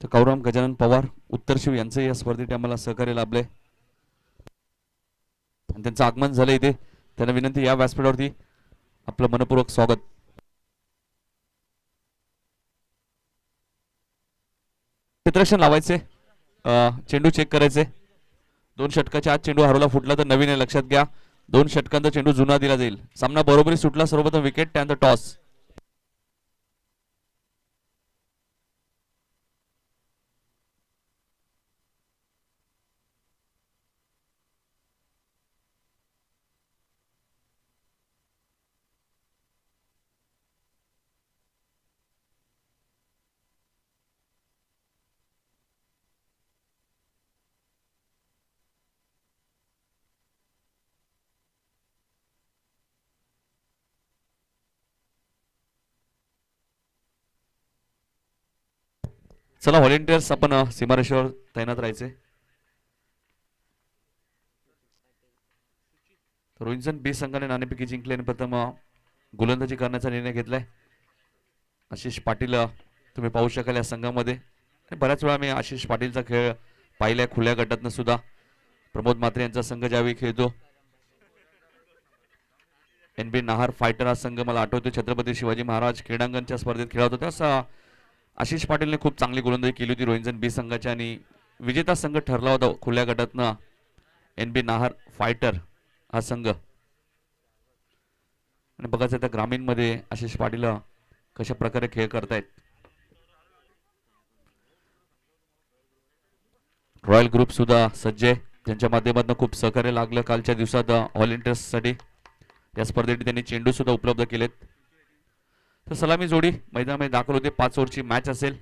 तर कौराम गजानन पवार उत्तरशिव यांचे या स्पर्धेत आम्हाला सहकार्य लाभले आणि त्यांचं आगमन झालं इथे. त्यांना विनंती या व्यासपीठावरती आपलं मनपूर्वक स्वागत. क्षेत्ररक्षण लावायचे, चेंडू चेक करायचे. 2 षटकाच्या आत चेंडू हरवला फुटला तर नवीन आहे, लक्षात घ्या. 2 षटकांचा चेंडू जुना दिला जाईल. सामना बरोबरी सुटला, सर्वप्रथम विकेट त्यानंतर टॉस. चला व्हॉलेंटियर्स आपण सीमारेषेवर तैनात राहायचे. रोहिंसन बी संघाने नाणेफेकी जिंकली आणि प्रथम गोलंदाजी करण्याचा निर्णय घेतलाय. आशिष पाटील तुम्ही पाहू शकाल या संघामध्ये. बऱ्याच वेळा मी आशिष पाटीलचा खेळ पाहिलाय खुल्या गटातनं सुद्धा. प्रमोद म्हात्रे यांचा संघ ज्यावेळी खेळतो, NB नाहर फायटर हा संघ मला आठवतो छत्रपती शिवाजी महाराज क्रीडांगणच्या स्पर्धेत खेळत होता. असं आशिष पाटीलने खूप चांगली गोलंदाजी केली होती रोहिंसन बी संघाच्या आणि विजेता संघ ठरला होता खुल्या गटातनं NB नाहर फायटर हा संघ. आणि बघायचं त्या ग्रामीण मध्ये आशिष पाटील कशा प्रकारे खेळ करतायत. रॉयल ग्रुप सुद्धा सज्ज आहे, त्यांच्या माध्यमातून खूप सहकार्य लागलं कालच्या दिवसात व्हॉलेंटियर्स साठी. या स्पर्धेत त्यांनी चेंडू सुद्धा उपलब्ध केलेत. तर सलामी जोडी मैदानामध्ये दाखल होते. 5 ओव्हरची मॅच असेल.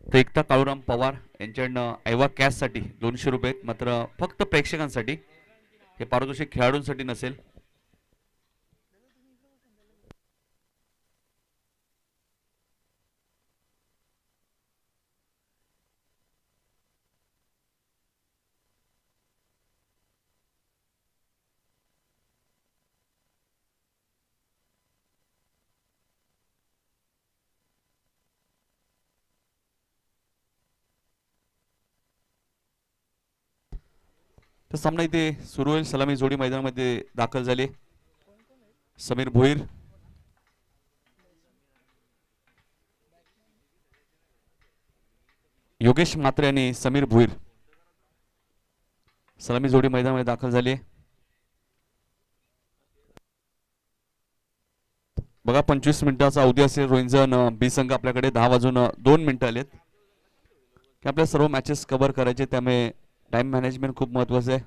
तर एकता काळूराम पवार यांच्याकडनं ऐवा कॅश साठी 200 रुपये, मात्र फक्त प्रेक्षकांसाठी, हे पारितोषिक खेळाडूंसाठी नसेल. तर सामना इथे सुरू होईल. सलामी जोडी मैदानामध्ये दाखल झाली. समीर भोईर, योगेश म्हात्रे आणि समीर भोईर सलामी जोडी मैदानामध्ये दाखल झाली. बघा 25 मिनिटाचा अवधी असेल. रोहिंसन बी संघ आपल्याकडे 10 वाजून 2 मिनिटं आलेत की आपल्या सर्व मॅचेस कव्हर करायचे, त्यामुळे टाइम मॅनेजमेंट खूप महत्वाचं आहे.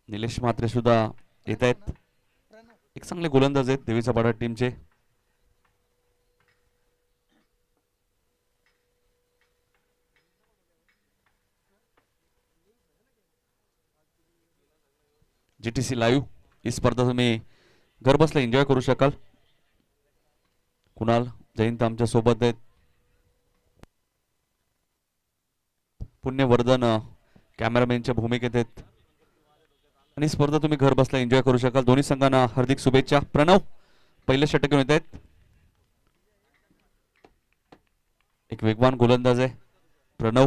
निलेश म्हात्रे सुद्धा येत आहेत. एक चांगले गोलंदाज आहेत देवीचा पाडा टीमचे. GTC लाईव्ह ही स्पर्धा तुम्ही घर बसल्या एन्जॉय करू शकाल. कुणाल जयंत आमच्या सोबत आहेत. पुण्यवर्धन कॅमेरामॅनच्या भूमिकेत आहेत आणि स्पर्धा तुम्ही घर बसल्या एन्जॉय करू शकाल. दोन्ही संघांना हार्दिक शुभेच्छा. प्रणव पहिले षटक घेऊन येत आहेत. एक वेगवान गोलंदाज आहे प्रणव.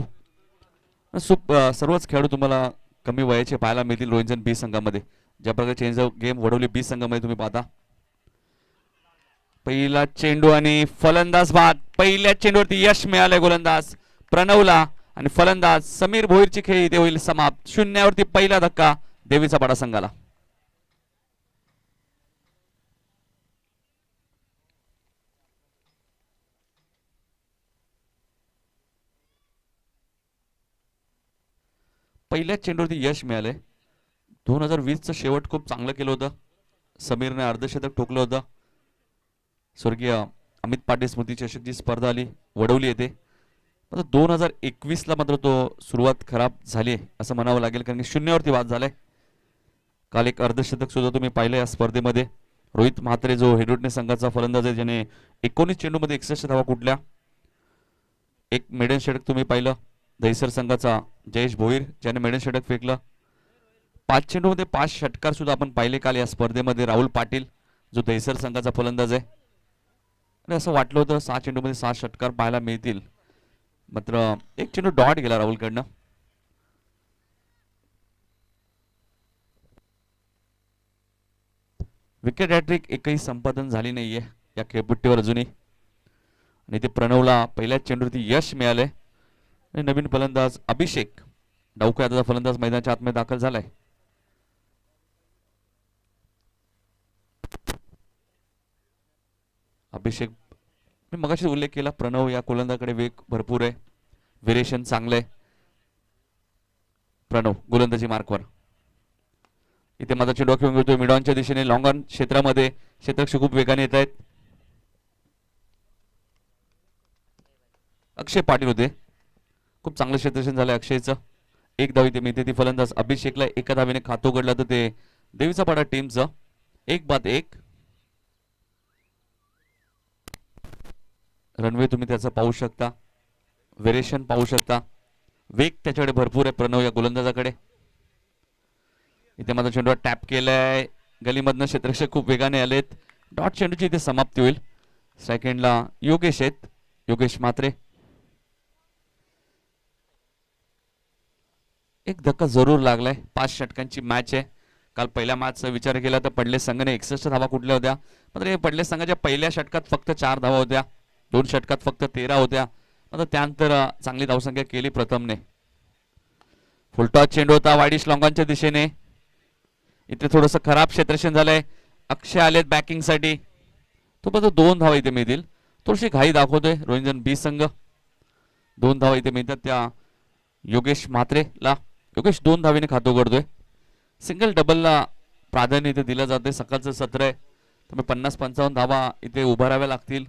सर्वच खेळाडू तुम्हाला कमी वयाचे पाहायला मिळतील रोहिंसन बी संघामध्ये. ज्या प्रकारे चेंज ऑफ गेम वडवली बी संघामध्ये तुम्ही पाहता. पहिला चेंडू आणि फलंदाज बाद. पहिल्या चेंडूवरती यश मिळालंय गोलंदाज प्रणवला आणि फलंदाज समीर भोईरची खेळी इथे होईल समाप्त. 0वरती पहिला धक्का देवीचा पाडा संघाला. पहिल्या चेंडूवरती यश मिळालंय. 2020चं शेवट खूप चांगलं केलं होतं. समीरने अर्धशतक ठोकलं होतं. स्वर्गीय अमित पाटील स्मृती चषक जी स्पर्धा आली वडवली येते, मात्र 2021ला मात्र तो सुरुवात खराब झाली असं म्हणावं लागेल, कारण की शून्यावरती बाद झालाय. काल एक अर्धशतक सुद्धा तुम्ही पाहिलं या स्पर्धेमध्ये. रोहित म्हात्रे जो हेडोटणे संघाचा फलंदाज आहे, ज्याने 19 चेंडूमध्ये 61 धावा कुठल्या. एक मेडन षटक तुम्ही पाहिलं दहिसर संघाचा जयेश भोईर, ज्याने मेडन षटक फेकलं. 5 चेंडूमध्ये 5 षटकार सुद्धा आपण पाहिले काल या स्पर्धेमध्ये. राहुल पाटील जो दहिसर संघाचा फलंदाज आहे, आणि असं वाटलं होतं 6 चेंडूमध्ये 6 षटकार पाहायला मिळतील, मात्र एक चेंडू डॉट गेला राहुलकडनं. विकेट हॅट्रिक एकही संपादन झाली नाहीये या खेळपट्टीवर अजूनही, आणि ते प्रणवला पहिल्याच चेंडूवरती यश मिळालंय. आणि नवीन फलंदाज अभिषेक डावखे आता फलंदाज मैदानाच्या आतमध्ये दाखल झालाय. अभिषेक, मी मगाशी उल्लेख केला, प्रणव या गोलंदाजाकडे वेग भरपूर आहे, व्हेरिएशन चांगलं आहे. प्रणव गोलंदाजी मार्कवर. इथे माझा चेंडू घेऊन घेतोय मिडॉनच्या दिशेने. लॉंग ऑन क्षेत्रामध्ये क्षेत्ररक्षक खूप वेगाने येत आहेत. अक्षय पाटील होते, खूप चांगलं क्षेत्ररक्षण झालंय अक्षयचं. एक धाव इथे मिळते, ती फलंदाज अभिषेकला एका धावेने खातो उघडला तर ते देवीचा पाडा टीमचं 1-1. रनवे तुम्ही त्याचा पाहू शकता, व्हेरिएशन पाहू शकता, वेग त्याच्याकडे भरपूर आहे प्रणव या गोलंदाजाकडे. इथे माझा चेंडू टॅप केलाय, गलीमधनं क्षेत्ररक्षक खूप वेगाने आलेत. डॉट चेंडूची इथे समाप्ती होईल. सेकंडला योगेश आहेत, योगेश म्हात्रे. एक धक्का जरूर लागलाय, 5 षटकांची मॅच आहे. काल पहिल्या मॅचचा विचार केला तर पडले संघाने 61 धावा कुठल्या होत्या, मात्र पडले संघाच्या पहिल्या षटकात फक्त 4 धावा होत्या, 2 षटकात फक्त 13 होत्या. मात्र त्यानंतर चांगली धावसंख्या केली प्रथमने. फुलटॉस चेंडू होता वाईडिश लॉंगॉनच्या दिशेने. इथे थोडंसं खराब क्षेत्ररक्षण झालंय. अक्षय आलेत बॅकिंग साठी, तो पण 2 धावा इथे मिळतील. थोडीशी घाई दाखवतोय रोहिंजन बी संघ. 2 धावा इथे मिळतात त्या योगेश म्हात्रेला. योगेश 2 धावेने खातो उघडतोय. सिंगल डबलला प्राधान्य इथे दिलं जाते. सकाळचं सत्र आहे, तुम्ही 50-55 धावा इथे उभाराव्या लागतील.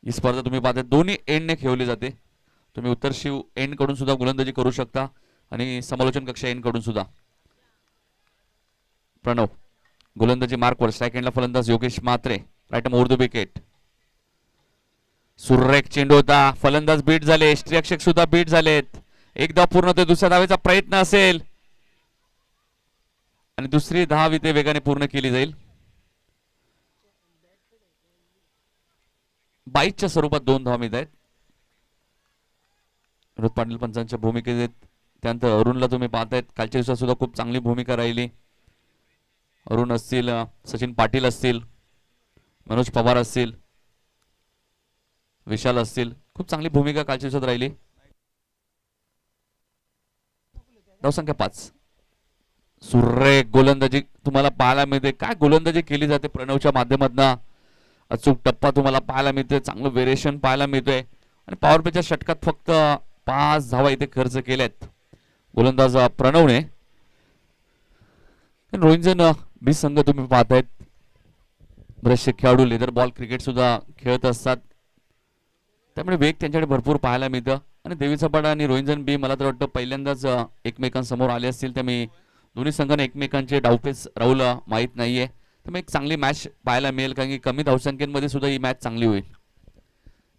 ही स्पर्धा तुम्ही पाहता दोन्ही एंडने खेळवली जाते. तुम्ही उत्तर शिव एंड कडून सुद्धा गोलंदाजी करू शकता आणि समालोचन कक्ष एंड कडून सुद्धा. प्रणव गोलंदाजी मार्कवर. सेकंडला फलंदाज Yogesh Mhatre, right over the wicket. सुरेख चेंडू होता, फलंदाज बीट झाले, यष्टिरक्षक सुद्धा बीट झालेत. एकदा पूर्ण होते, दुसऱ्या धावेचा प्रयत्न असेल आणि दुसरी धाव इथे वेगाने पूर्ण केली जाईल. 22च्या स्वरूपात 2 धावा मिळत आहेत. रोहित पाटील पंचांच्या भूमिकेत आहेत. त्यानंतर अरुणला तुम्ही पाहतायत, कालच्या दिवसात सुद्धा खूप चांगली भूमिका राहिली. अरुण असतील, सचिन पाटील असतील, मनोज पवार असतील, विशाल असतील, खूप चांगली भूमिका कालच्या दिवसात राहिली. धावसंख्या 5. सुरेख गोलंदाजी तुम्हाला पाहायला मिळते. काय गोलंदाजी केली जाते प्रणवच्या माध्यमातून. अचूक टप्पा तुम्हाला पाहायला मिळतोय, चांगलं व्हेरिएशन पाहायला मिळतोय. आणि पॉवर प्लेच्या षटकात फक्त 5 धावा इथे खर्च केल्यात गोलंदाज प्रणवने. रोहिंजन बी संघ तुम्ही पाहतायत, बरेचसे खेळाडू लेदर बॉल क्रिकेट सुद्धा खेळत असतात, त्यामुळे वेग त्यांच्याकडे भरपूर पाहायला मिळतं. आणि देवीचा पाडा आणि रोहिंजन बी मला तर वाटतं पहिल्यांदाच एकमेकांसमोर आले असतील. त्यामुळे दोन्ही संघाने एकमेकांचे डावपेच राहुल माहीत नाहीये. त्यामुळे एक चांगली मॅच पाहायला मिळेल, कारण की कमी धावसंख्येमध्ये सुद्धा ही मॅच चांगली होईल.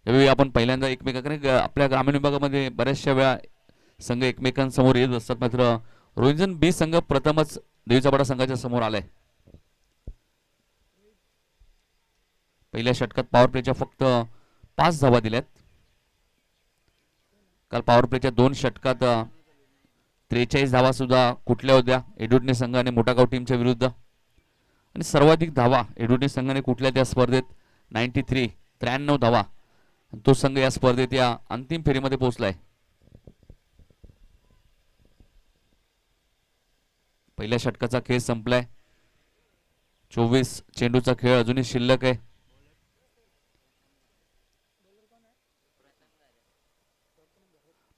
त्यावेळी आपण पहिल्यांदा एकमेकांकडे आपल्या ग्रामीण विभागामध्ये बऱ्याचशा वेळा संघ एकमेकांसमोर येत असतात, मात्र रोहिंजन बी संघ प्रथमच देवीचा पाडा संघाच्या समोर आलाय. पहिल्या षटकात पॉवर प्लेच्या फक्त 5 धावा दिल्यात. काल पॉवर प्लेच्या 2 षटकात 43 धावा सुद्धा कुठल्या होत्या एडुटणे संघाने मोठागाव टीमच्या विरुद्ध. आणि सर्वाधिक धावा एडुटणे संघाने कुठल्या त्या स्पर्धेत 93 धावा. तो संघ या स्पर्धेत या अंतिम फेरीमध्ये पोहोचलाय. पहिल्या षटकाचा खेळ संपलाय. 24 चेंडूचा खेळ अजूनही शिल्लक आहे.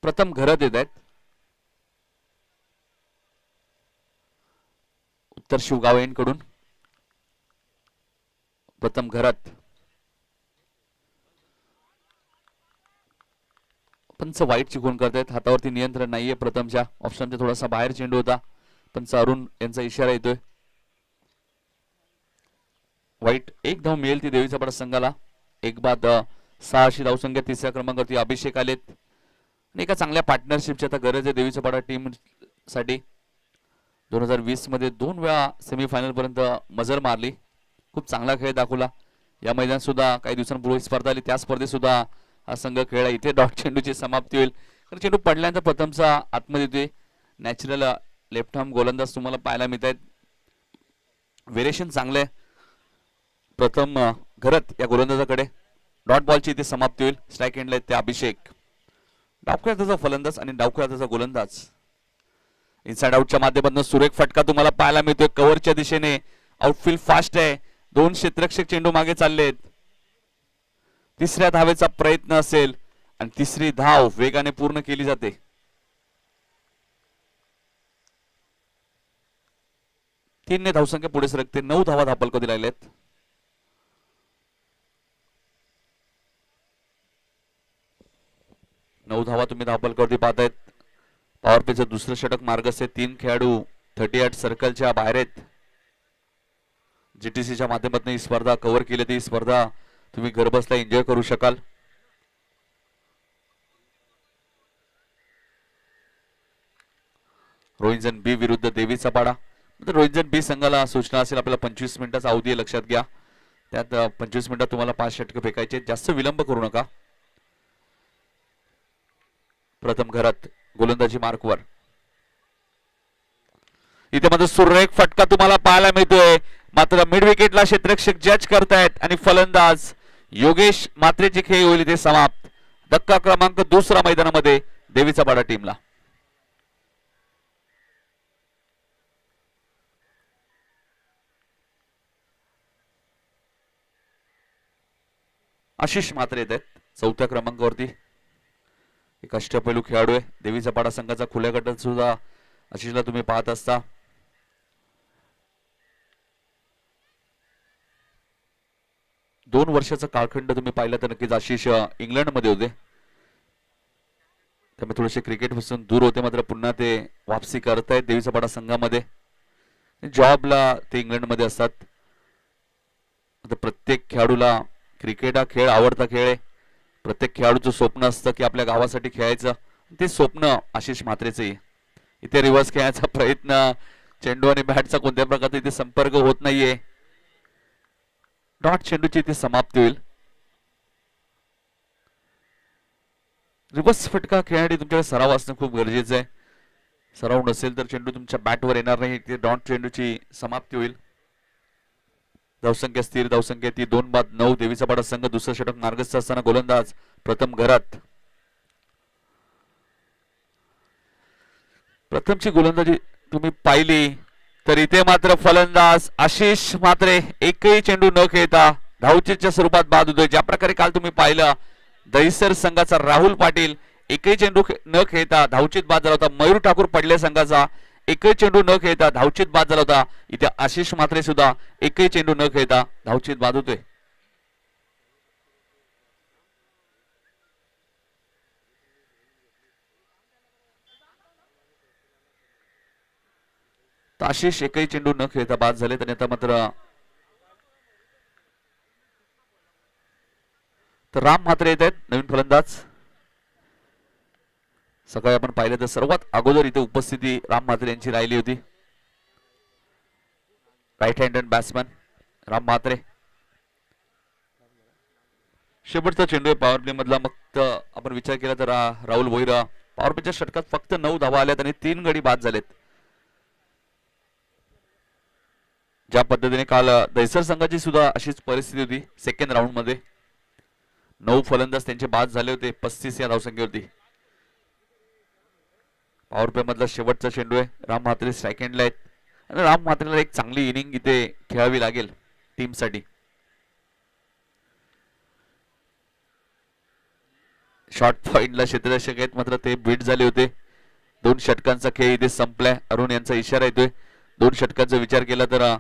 प्रथम घरात येत आहेत उत्तर शिवगाव एंड कडून. प्रथम घरात पंच वाईट चिकून करतायत. हातावरती नियंत्रण नाहीये प्रथमच्या. ऑप्शनच्या थोडासा बाहेर चेंडू होता. पंच अरुण यांचा इशारा येतोय. वाईट. एक धाव मिळेल ती देवीचा पाडा संघाला. एक बाद 6 अशी धावसंख्या. तिसऱ्या क्रमांकावरती अभिषेक आलेत आणि एका चांगल्या पार्टनरशिपची आता गरज आहे देवीचा पाडा टीम साठी. 2020 मध्ये 2 वेळा सेमीफायनल पर्यंत मजल मारली. खूप चांगला खेळ दाखवला. या मैदानात सुद्धा काही दिवसांपूर्वी स्पर्धा आली. त्या स्पर्धेत सुद्धा हा संघ खेळला. इथे डॉट चेंडूची समाप्ती होईल. कारण चेंडू पडल्यानंतर प्रथमचा आतमध्ये येतोय. नॅचरल लेफ्ट आर्म गोलंदाज तुम्हाला पाहायला मिळत आहेत. व्हेरिएशन चांगले. प्रथम घरत या गोलंदाजाकडे. डॉट बॉलची इथे समाप्ती होईल. स्ट्राईक एंडला ते अभिषेक. डावखेळाचा फलंदाज आणि डावखेळाचा गोलंदाज. इनसाइड आउटच्या माध्यमातून सुरेख फटका तुम्हाला पाहायला मिळतोय. कव्हरच्या दिशेने. आउटफील्ड फास्ट आहे. 2 क्षेत्ररक्षक चेंडू मागे चाललेत. तिसऱ्या धावेचा प्रयत्न असेल आणि तिसरी धाव वेगाने पूर्ण केली जाते. तीनने धावसंख्या पुढे सरकते. 9 धावा धापलकधी राहिलेत. नऊ धावा तुम्ही धापलकवरती पाहतायत. पॉवर प्लेचं दुसरं षटक मार्गस्थ. 3 खेळाडू 38 सर्कलच्या बाहेर आहेत. जीटीसीच्या माध्यमातून ही स्पर्धा कव्हर केली. ती स्पर्धा तुम्ही घरबसल्या एन्जॉय करू शकाल. रोहिंजन बी विरुद्ध देवीचा पाडा. रोहिंजन बी संघाला सूचना असेल आपल्याला 25 मिनिटाचा अवधी लक्षात घ्या. त्यात 25 मिनिटात तुम्हाला 5 षटक फेकायचे. जास्त विलंब करू नका. प्रथम घरात गोलंदाजी मार्कवर. इथे मात्र सुरेख फटका तुम्हाला पाहायला मिळतोय. मात्र मिड विकेटला क्षेत्ररक्षक जज करतायत आणि फलंदाज योगेश मात्रेची खेळी होईल इथे समाप्त. धक्का क्रमांक 2 मैदानामध्ये देवीचा पाडा टीमला. आशिष मात्रे येत आहेत 4थ्या क्रमांकावरती. एक अष्टपैलू खेळाडू आहे. देवीचा पाडा संघाचा खुल्या गटात सुद्धा आशिषला तुम्ही पाहत असता. दोन वर्षाचा कालखंड तुम्ही पाहिला तर नक्कीच आशिष इंग्लंडमध्ये होते. त्यामुळे थोडेसे क्रिकेट पासून दूर होते. मात्र पुन्हा ते वापसी करतायत देवीचा पाडा संघामध्ये. जॉबला ते इंग्लंडमध्ये असतात. आता प्रत्येक खेळाडूला क्रिकेट हा खेळ आवडता खेळ आहे. प्रत्येक खेळाडूचं स्वप्न असतं की आपल्या गावासाठी खेळायचं. ते स्वप्न आशिष म्हात्रेचं आहे. इथे रिव्हर्स खेळायचा प्रयत्न. चेंडू आणि बॅटचा कोणत्या प्रकारचा इथे संपर्क होत नाहीये. डॉट चेंडूची इथे समाप्ती होईल. रिव्हर्स फटका खेळण्यासाठी तुमच्याकडे सराव असणं खूप गरजेचं आहे. सराव नसेल तर चेंडू तुमच्या बॅटवर येणार नाही. इथे डॉट चेंडूची समाप्ती होईल. धावसंख्या स्थिर धावसंख्या ती 2 बाद 9. देवीचा पाडा संघ दुसरं षटक मार्गस्थ असताना गोलंदाज प्रथम घरात. प्रथमची गोलंदाजी तुम्ही पाहिली तर इथे मात्र फलंदाज आशिष मात्रे एकही चेंडू न खेळता धावचीच्या स्वरूपात बाद होतोय. ज्या प्रकारे काल तुम्ही पाहिलं दहिसर संघाचा राहुल पाटील एकही चेंडू न खेळता धावचीत बाद झाला होता. मयूर ठाकूर पडले संघाचा एकही चेंडू न खेळता धावचीत बाद झाला होता. इथे आशिष मात्रे सुद्धा एकही चेंडू न खेळता धावचीत बाद होतोय. आशिष एकही चेंडू न खेळता बाद झाले. आणि आता मात्र तर राम म्हात्रे येत आहेत नवीन फलंदाज. सकाळी आपण पाहिलं तर सर्वात अगोदर इथे उपस्थिती राम म्हात्रे यांची राहिली होती. Right handed batsman Ram Mhatre. शेवटचा चेंडू आहे पॉवर प्ले मधला. मग आपण विचार केला तर राहुल भोईरा पॉवर प्लेच्या षटकात फक्त 9 धावा आल्यात आणि 3 गडी बाद झालेत. ज्या पद्धतीने काल दहिसर संघाची सुद्धा अशीच परिस्थिती होती. सेकंड राऊंड मध्ये 9 फलंदाज त्यांचे बाद झाले होते 35 या धावसंख्येवरती. पॉवर प्ले मधला शेवटचा चेंडू आहे. राम म्हात्रे स्ट्राईक एंडला आहेत आणि राम म्हात्रेला एक चांगली इनिंग इथे खेळावी लागेल टीमसाठी. शॉर्ट पॉइंटला क्षेत्ररक्षक आहेत मात्र ते बीट झाले होते. 2 षटकांचा खेळ इथे संपलाय. अरुण यांचा इशारा येतोय. 2 षटकांचा विचार केला तर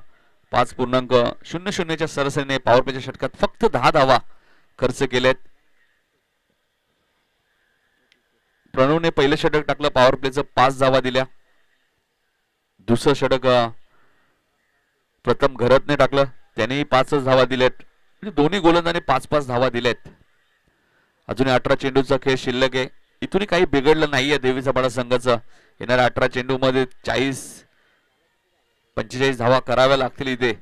5.00 च्या सरासरीने पॉवर प्लेच्या षटकात फक्त 10 धावा खर्च केल्यात. प्रणवने पहिलं षटक टाकलं, पॉवर प्लेचं 5 धावा दिल्या. दुसरं षटक प्रथम घरतने टाकलं, त्यानेही 5 धावा दिल्यात. म्हणजे दोन्ही गोलंदाजांनी 5-5 धावा दिल्यात. अजूनही 18 चेंडूचा खेळ शिल्लक आहे. इथूनही काही बिघडलं नाहीये देवीचा पाडा संघाचं. येणाऱ्या 18 चेंडूमध्ये 40-45 धावा कराव्या लागतील इथे,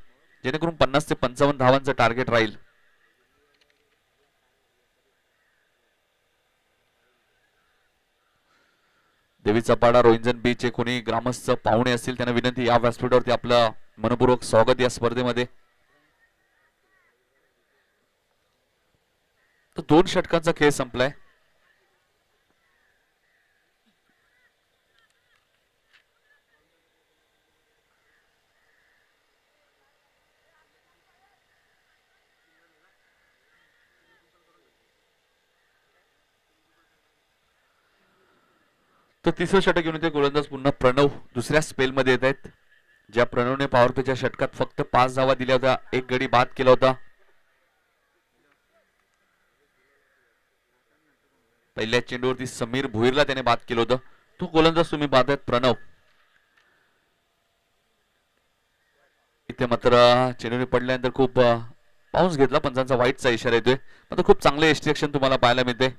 जेणेकरून 50 ते 55 धावांचं टार्गेट राहील. देवीचा पाडा रोहिंजन बीचे कोणी ग्रामस्थ पाहुणे असतील त्यांना विनंती, या व्यासपीठावरती आपलं मनपूर्वक स्वागत या स्पर्धेमध्ये. तर 2 षटकांचा खेळ संपलाय. तर तिसरं षटक घेऊन येते गोलंदाज पुन्हा प्रणव दुसऱ्या स्पेलमध्ये येत आहेत. ज्या प्रणवने पॉवर प्लेच्या षटकात फक्त 5 धावा दिल्या होत्या, एक गडी बाद केला होता. पहिल्या चेंडूवरती समीर भुईरला त्याने बाद केलं होतं. तो गोलंदाज तुम्ही पाहतायत प्रणव. इथे मात्र चेंडूने पडल्यानंतर खूप पाऊस घेतला, पंचांचा वाईटचा इशारा येतोय. मात्र खूप चांगले एक्स्ट्रॅक्शन तुम्हाला पाहायला मिळते.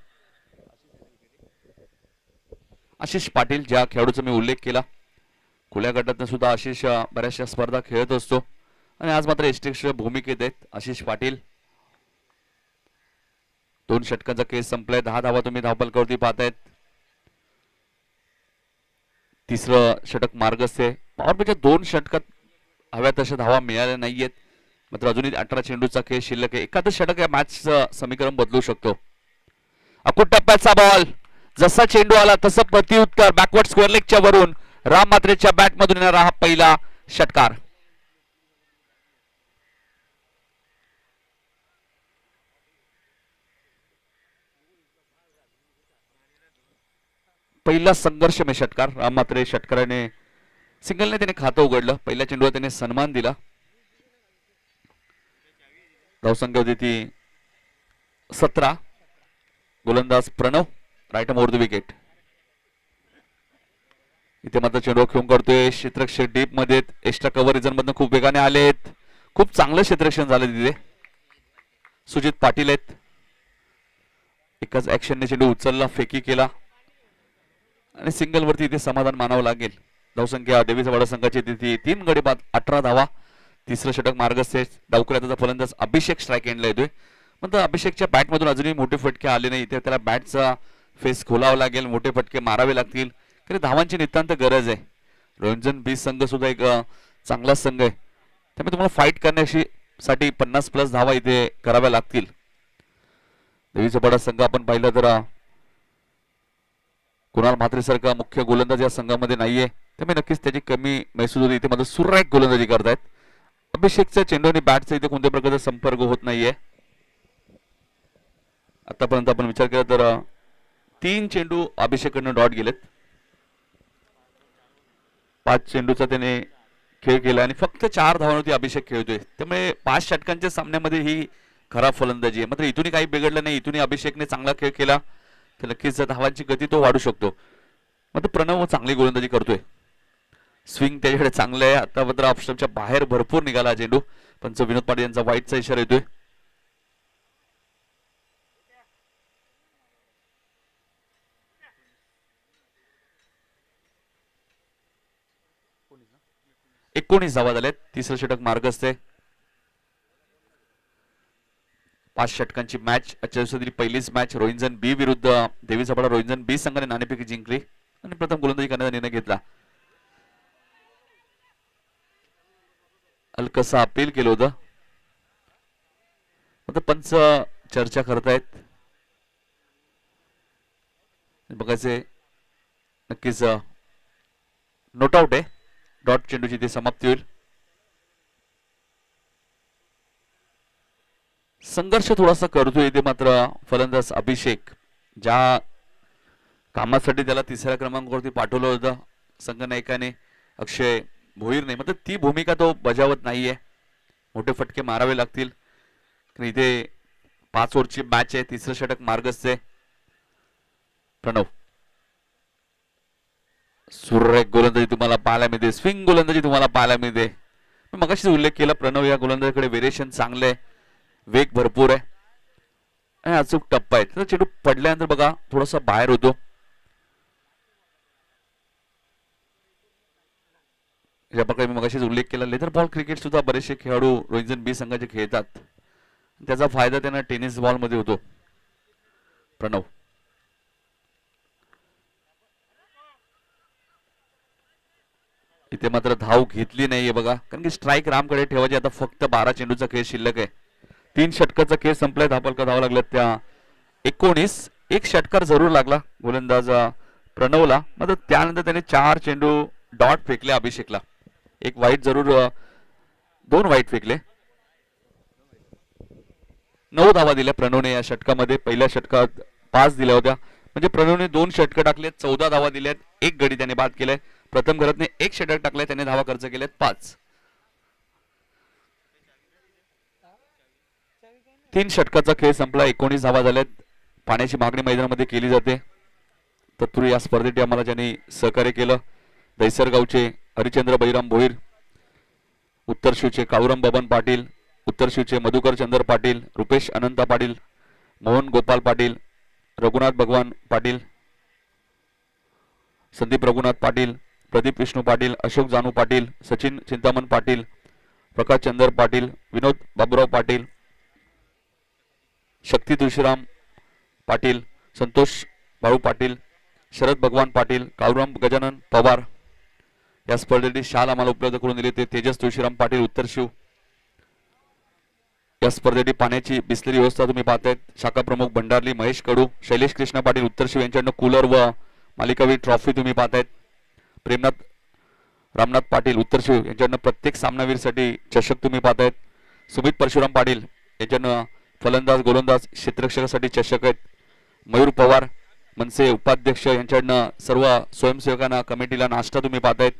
आशिष पाटील ज्या खेळाडूचा मी उल्लेख केला, खुल्या गटात सुद्धा आशिष बऱ्याचशा स्पर्धा खेळत असतो आणि आज मात्र एक्स्ट्रॅक्शन भूमिकेत आहेत आशिष पाटील. 2 षटकांचा खेळ संपलाय. 10 धावा तुम्ही धावफलकावरती पाहतायत. तिसरं षटक मार्गस्थ आहे. पॉवर प्लेच्या 2 षटकात हव्या तशा धावा मिळाल्या नाहीयेत. मात्र अजूनही 18 चेंडूचा खेळ शिल्लक आहे. एखादं षटक या मॅचचं समीकरण बदलू शकतो. अकुट टप्प्याचा बॉल, जसा चेंडू आला तसं प्रत्युत्तर बॅकवर्ड स्क्वेअर लेगच्या वरून राम मात्रेच्या बॅट मधून येणारा हा पहिला षटकार. पहिला संघर्षमय षटकार. राम मात्रे षटकाराने सिंगलने त्याने खातं उघडलं. पहिल्या चेंडूवर त्याने सन्मान दिला. धावसंख्या होती ती 17. गोलंदाज Pranav, right over the wicket. इथे मात्र चेंडू खेळून करतोय. क्षेत्ररक्षक डीप मध्ये, एक्स्ट्रा कव्हर रिझन मधून खूप वेगाने आलेत. खूप चांगलं क्षेत्ररक्षण झालं तिथे. सुजित पाटील आहेत. एकाच ऍक्शनने चेंडू उचलला, फेकी केला आणि सिंगल वरती इथे समाधान मानावं लागेल. धावसंख्या देवीचा वाडा संघाची तिथे 3 गडी बाद 18 धावा. तिसरं षटक मार्गस्थ. डावखुऱ्याचा फलंदाज अभिषेक स्ट्राईक एंडला येतोय. पण अभिषेकच्या बॅट मधून अजूनही मोठे फटके आले नाही. इथे त्याला बॅटचा फेस खोलावा लागेल, मोठे फटके मारावे लागतील. कारण धावांची नितांत गरज आहे. रोहिंजन बी संघ सुद्धा एक चांगला संघ आहे, त्यामुळे तुम्हाला फाईट करण्यासाठी 50+ धावा इथे कराव्या लागतील. देवीचा पाडा संघ आपण पाहिलं तर कुणाल म्हात्रे सारखा मुख्य गोलंदाज या संघामध्ये नाहीये, त्यामुळे नक्कीच त्याची कमी महसूस होती. इथे मात्र सुरेख गोलंदाजी करतायत. अभिषेकच्या चेंडू आणि बॅटचा इथे कोणत्या प्रकारचा संपर्क होत नाहीये. आतापर्यंत आपण विचार केला तर 3 चेंडू अभिषेककडनं डॉट गेलेत. 5 चेंडूचा त्याने खेळ केला आणि फक्त 4 धावांवरती अभिषेक खेळतोय. त्यामुळे 5 षटकांच्या सामन्यामध्ये ही खराब फलंदाजी आहे. मात्र इथूनही काही बिघडलं नाही. इथूनही अभिषेकने चांगला खेळ केला तर नक्कीच धावांची गती तो वाढू शकतो. मात्र प्रणव चांगली गोलंदाजी करतोय. स्विंग त्याच्याकडे चांगलं आहे. आता मात्र ऑप्शनच्या बाहेर भरपूर निघाला चेंडू. पंच विनोद पाटील यांचा वाईटचा इशारा येतोय. एकोणीस धावा झाल्यात. तिसरं षटक मार्गस्थ आहे. 5 षटकांची मॅच. आजच्या दिवसातील पहिलीच मॅच रोहिंजन बी विरुद्ध देवीचा पाडा. रोहिंजन बी संघाने नाणेफेक जिंकली आणि प्रथम गोलंदाजी करण्याचा निर्णय घेतला. हलकसा अपील केलं होतं. आता पंच चर्चा करतायत. बघायचे नक्कीच नोट आउट आहे. डॉट चेंडूची ती समाप्ती होईल. संघर्ष थोडासा करतोय इथे मात्र फलंदाज अभिषेक. ज्या कामासाठी त्याला 3ऱ्या क्रमांकावरती पाठवलं होतं संघनायकाने अक्षय भोईरने, मात्र ती भूमिका तो बजावत नाहीये. मोठे फटके मारावे लागतील. इथे 5 ओव्हरची मॅच आहे. तिसरं षटक मार्गस्थ आहे. प्रणव सुरेख गोलंदाजी तुम्हाला पाहायला मिळते, स्विंग गोलंदाजी तुम्हाला पाहायला मिळते. मगाशी उल्लेख केला प्रणव या गोलंदाजीकडे व्हेरिएशन चांगले आहे, वेग भरपूर आहे आणि अचूक टप्पा आहे. तर चेंडू पडल्यानंतर बघा थोडासा बाहेर होतो. ज्या प्रकारे मी मगाशीच उल्लेख केला, लेदर बॉल क्रिकेट सुद्धा बरेचसे खेळाडू रोहिंजन बी संघाचे खेळतात, त्याचा फायदा त्यांना टेनिस बॉल मध्ये होतो. प्रणव इथे मात्र धाव घेतली नाहीये बघा, कारण की स्ट्राईक रामकडे ठेवायची. आता फक्त 12 चेंडूचा खेळ शिल्लक आहे. 3 षटकाचा खेळ संपलाय, धापलका धावा लागल्यात त्या 19. एक षटकार जरूर लागला गोलंदाज प्रणवला, मात्र त्यानंतर त्याने 4 चेंडू डॉट फेकले अभिषेकला. एक वाईट जरूर, 2 वाईट फेकले. 9 धावा दिल्या प्रणवने या षटकामध्ये. पहिल्या षटकात 5 दिल्या होत्या, म्हणजे प्रणवने 2 षटकं टाकलेत, 14 धावा दिल्यात, एक गडी त्याने बाद केलाय. प्रथम घरातने 1 षटक टाकलाय, त्याने धावा खर्च केल्यात 5. 3 षटकाचा खेळ संपला, 19 धावा झाल्यात. पाण्याची मागणी मैदानामध्ये केली जाते. तत्पूर्वी या स्पर्धेत आम्हाला ज्यांनी सहकार्य केलं, दैसरगावचे हरिचंद्र बहिराम भोईर, उत्तर शिवचे काळूराम बबन पाटील, उत्तर शिवचे मधुकर चंद्र पाटील, रुपेश अनंता पाटील, मोहन गोपाल पाटील, रघुनाथ भगवान पाटील, संदीप रघुनाथ पाटील, प्रदीप विष्णू पाटील, अशोक जानू पाटील, सचिन चिंतामण पाटील, प्रकाश चंद्र पाटील, विनोद बाबूराव पाटील, शक्ती तुळशीराम पाटील, संतोष बाळू पाटील, शरद भगवान पाटील, काळूराम गजानन पवार. या स्पर्धेसाठी शाल आम्हाला उपलब्ध करून दिले ते तेजस तुळशीराम पाटील, उत्तर शिव. या स्पर्धेसाठी पाण्याची बिस्लरी व्यवस्था तुम्ही पाहतायत. शाखा प्रमुख भंडारली महेश कडू, शैलेश कृष्ण पाटील, उत्तर शिव यांच्याकडनं कूलर व मालिकावीर ट्रॉफी तुम्ही पाहतायत. प्रेमनाथ रामनाथ पाटील, उत्तर शिव यांच्याकडनं प्रत्येक सामनावीरसाठी चषक तुम्ही पाहतायत. सुमित परशुराम पाटील यांच्याकडनं फलंदाज गोलंदाज क्षेत्ररक्षकासाठी चषक आहेत. मयूर पवार मनसे उपाध्यक्ष यांच्याकडनं सर्व स्वयंसेवकांना कमिटीला नाश्ता तुम्ही पाहतायत.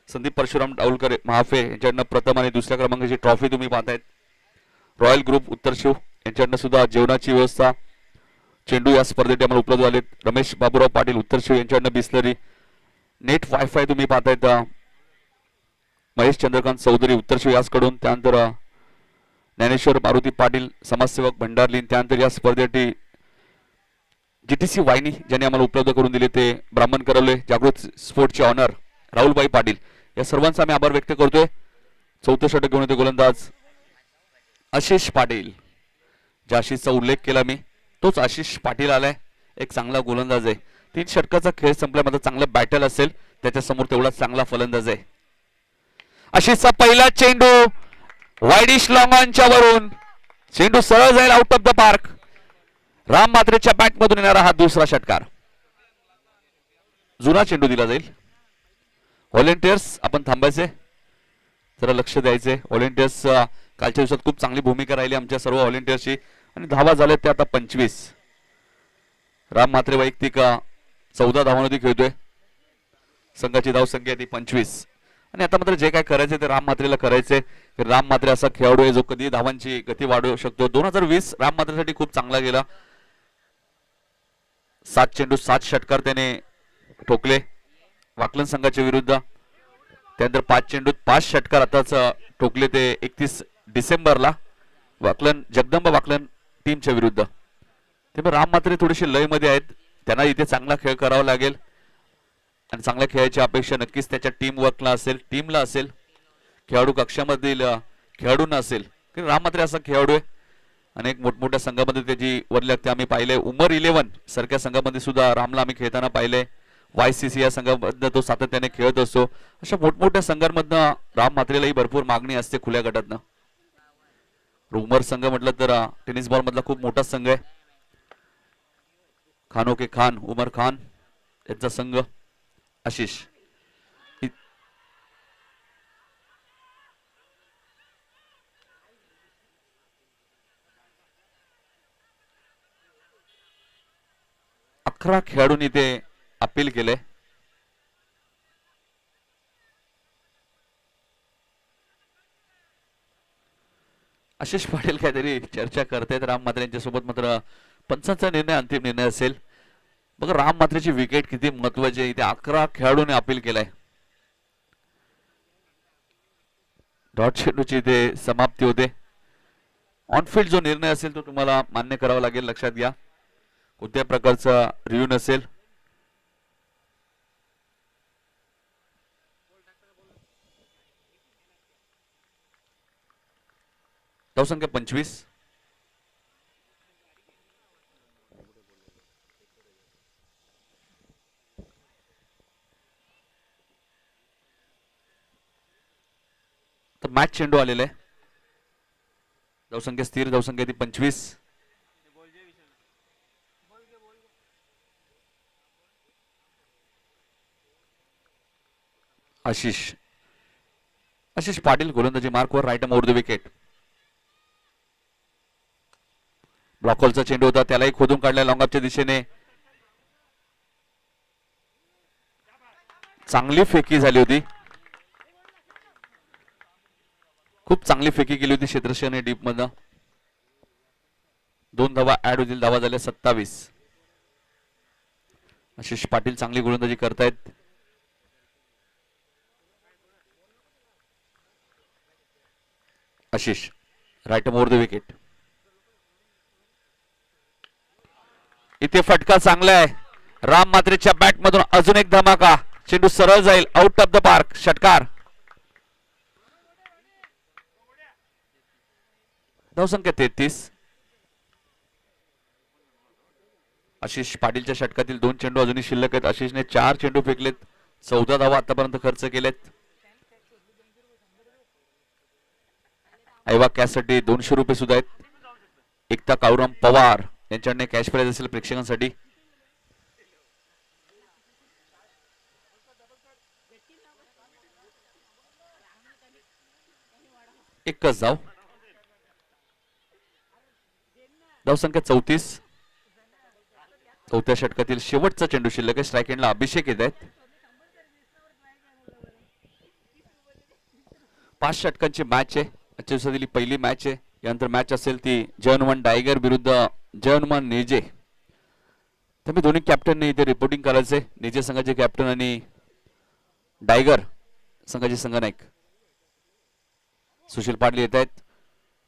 संदीप परशुराम डाऊलकर महाफे यांच्याकडनं प्रथम आणि दुसऱ्या क्रमांकाची ट्रॉफी तुम्ही पाहतायत. रॉयल ग्रुप उत्तर शिव यांच्याकडनं सुद्धा जेवणाची व्यवस्था, चेंडू या स्पर्धेत आम्हाला उपलब्ध झालेत. रमेश बाबूराव पाटील, उत्तर शिव यांच्याकडनं बिस्लरी, नेट वायफाय तुम्ही पाहतायत. महेश चंद्रकांत चौधरी, उत्तर शिव याचकडून. त्यानंतर ज्ञानेश्वर मारुती पाटील, समाजसेवक भंडारलीन. त्यानंतर या स्पर्धेसाठी जीटीसी वाहिनी ज्यांनी आम्हाला उपलब्ध करून दिले ते ब्राह्मण करवले, जागृत स्पोर्टचे ऑनर राहुलबाई पाटील. या सर्वांचा आम्ही आभार व्यक्त करतोय. 4थं षटक घेऊन येते गोलंदाज आशिष पाटील. ज्या आशिषचा उल्लेख केला मी, तोच आशिष पाटील आलाय. एक चांगला गोलंदाज आहे. 3 षटकाचा खेळ संपला, मात्र चांगलं बॅटल असेल त्याच्या समोर तेवढा चांगला फलंदाज आहे. आशिषचा पहिला चेंडू वाईडिश लॉंग ऑनच्या वरून, चेंडू सरळ जाईल out of the park. Ram मात्रेच्या बॅट मधून येणारा हा दुसरा षटकार. जुना चेंडू दिला जाईल. व्हॉलेंटियर्स आपण थांबायचे, जरा लक्ष द्यायचे. व्हॉलेंटियर्स कालच्या दिवसात खूप चांगली भूमिका राहिली आमच्या सर्व व्हॉलेंटियर्सची, आणि धावा झाल्या त्या आता 25. राम मात्रे वैयक्तिक 14 धावांमध्ये खेळतोय. संघाची धाव संख्या ती 25. आणि आता मात्र जे काय करायचे ते राम मात्रेला करायचे. राम मात्रे असा खेळाडू आहे जो कधी धावांची गती वाढवू शकतो. 2020 राम मात्रेसाठी खूप चांगला गेला. 7 चेंडू 7 षटकार त्याने ठोकले वाकलन संघाच्या विरुद्ध. त्यानंतर 5 चेंडूत 5 षटकार आताच ठोकले ते 31 डिसेंबरला वाकलन जगदंबा वाकलन टीमच्या विरुद्ध. त्यामुळे राम मात्रे थोडेसे लय मध्ये आहेत. त्यांना इथे चांगला खेळ करावा लागेल आणि चांगल्या खेळायची अपेक्षा नक्कीच त्याच्या टीम वर्कला असेल, टीमला असेल, खेळाडू कक्षामधील खेळाडूंना असेल. की राम मात्रे असा खेळाडू आहे, अनेक मोठमोठ्या संघामध्ये त्याची वर लागते आम्ही पाहिले. उमर 11 सारख्या संघामध्ये सुद्धा रामला आम्ही खेळताना पाहिले. YCC या संघामधनं तो सातत्याने खेळत असतो. अशा मोठमोठ्या संघांमधनं राम मात्रेलाही भरपूर मागणी असते खुल्या गटातनं. उमर संघ म्हटलं तर टेनिस बॉल मधला खूप मोठा संघ आहे. खानो के खान उमर खान यांचा संघ. आशिष अकरा खेळाडूंनी ते अपील केले. आशिष पाटील काहीतरी चर्चा करतायत राम मात्रे यांच्या सोबत. मात्र पंचांचा निर्णय अंतिम निर्णय असेल. बघा राम मात्रेची विकेट किती महत्वाची आहे. इथे 11 खेळाडूंनी अपील केलाय. डॉट चेंडूची इथे समाप्ती होते. ऑनफिल्ड जो निर्णय असेल तो तुम्हाला मान्य करावा लागेल. लक्षात घ्या, कोणत्या प्रकारचा रिव्ह्यू नसेल. धावसंख्या 25. तर मॅच चेंडू आलेला आहे. धावसंख्या स्थिर, धावसंख्या ती 25. आशिष पाटील गोलंदाजी मार्कवर, right arm over the wicket. ब्लॉकहोलचा चेंडू होता, त्यालाही खोदून काढलाय लॉंग ऑफच्या दिशेने. चांगली फेकी झाली होती, खूप चांगली फेकी केली होती क्षेत्रक्षाने डीप मधनं. 2 धावा ऍड होतील. धावा झाल्या 27. आशिष पाटील चांगली गोलंदाजी करतायत. Ashish right arm over the wicket. इथे फटका चांगला आहे. राम मात्रेच्या बॅट मधून अजून एक धमाका. चेंडू सरळ जाईल आउट ऑफ द पार्क. षटकार. धावसंख्या 33. आशिष पाटीलच्या षटकातील 2 चेंडू अजूनही शिल्लक आहेत. आशिषने 4 चेंडू फेकलेत. 14 धावा आतापर्यंत खर्च केलेत. ऐवा कॅशसाठी 200 रुपये सुद्धा आहेत. एकता काळूराम पवार यांच्याकडे कॅश प्राइज असेल प्रेक्षकांसाठी. एकच धाव. धावसंख्या 34. चौथ्या षटकातील शेवटचा चेंडू शिल्लक आहे. स्ट्राईक एंडला अभिषेक येत आहेत. 5 षटकांची मॅच आहे. आजच्या दिवसातील पहिली मॅच आहे. यानंतर मॅच असेल ती जयहनुमान डायगर विरुद्ध जयहनुमान नेजे. तर मी दोन्ही कॅप्टनने इथे रिपोर्टिंग करायचंय. नेजे संघाचे कॅप्टन आणि डायगर संघाचे संघनायक सुशील पाटील येत आहेत.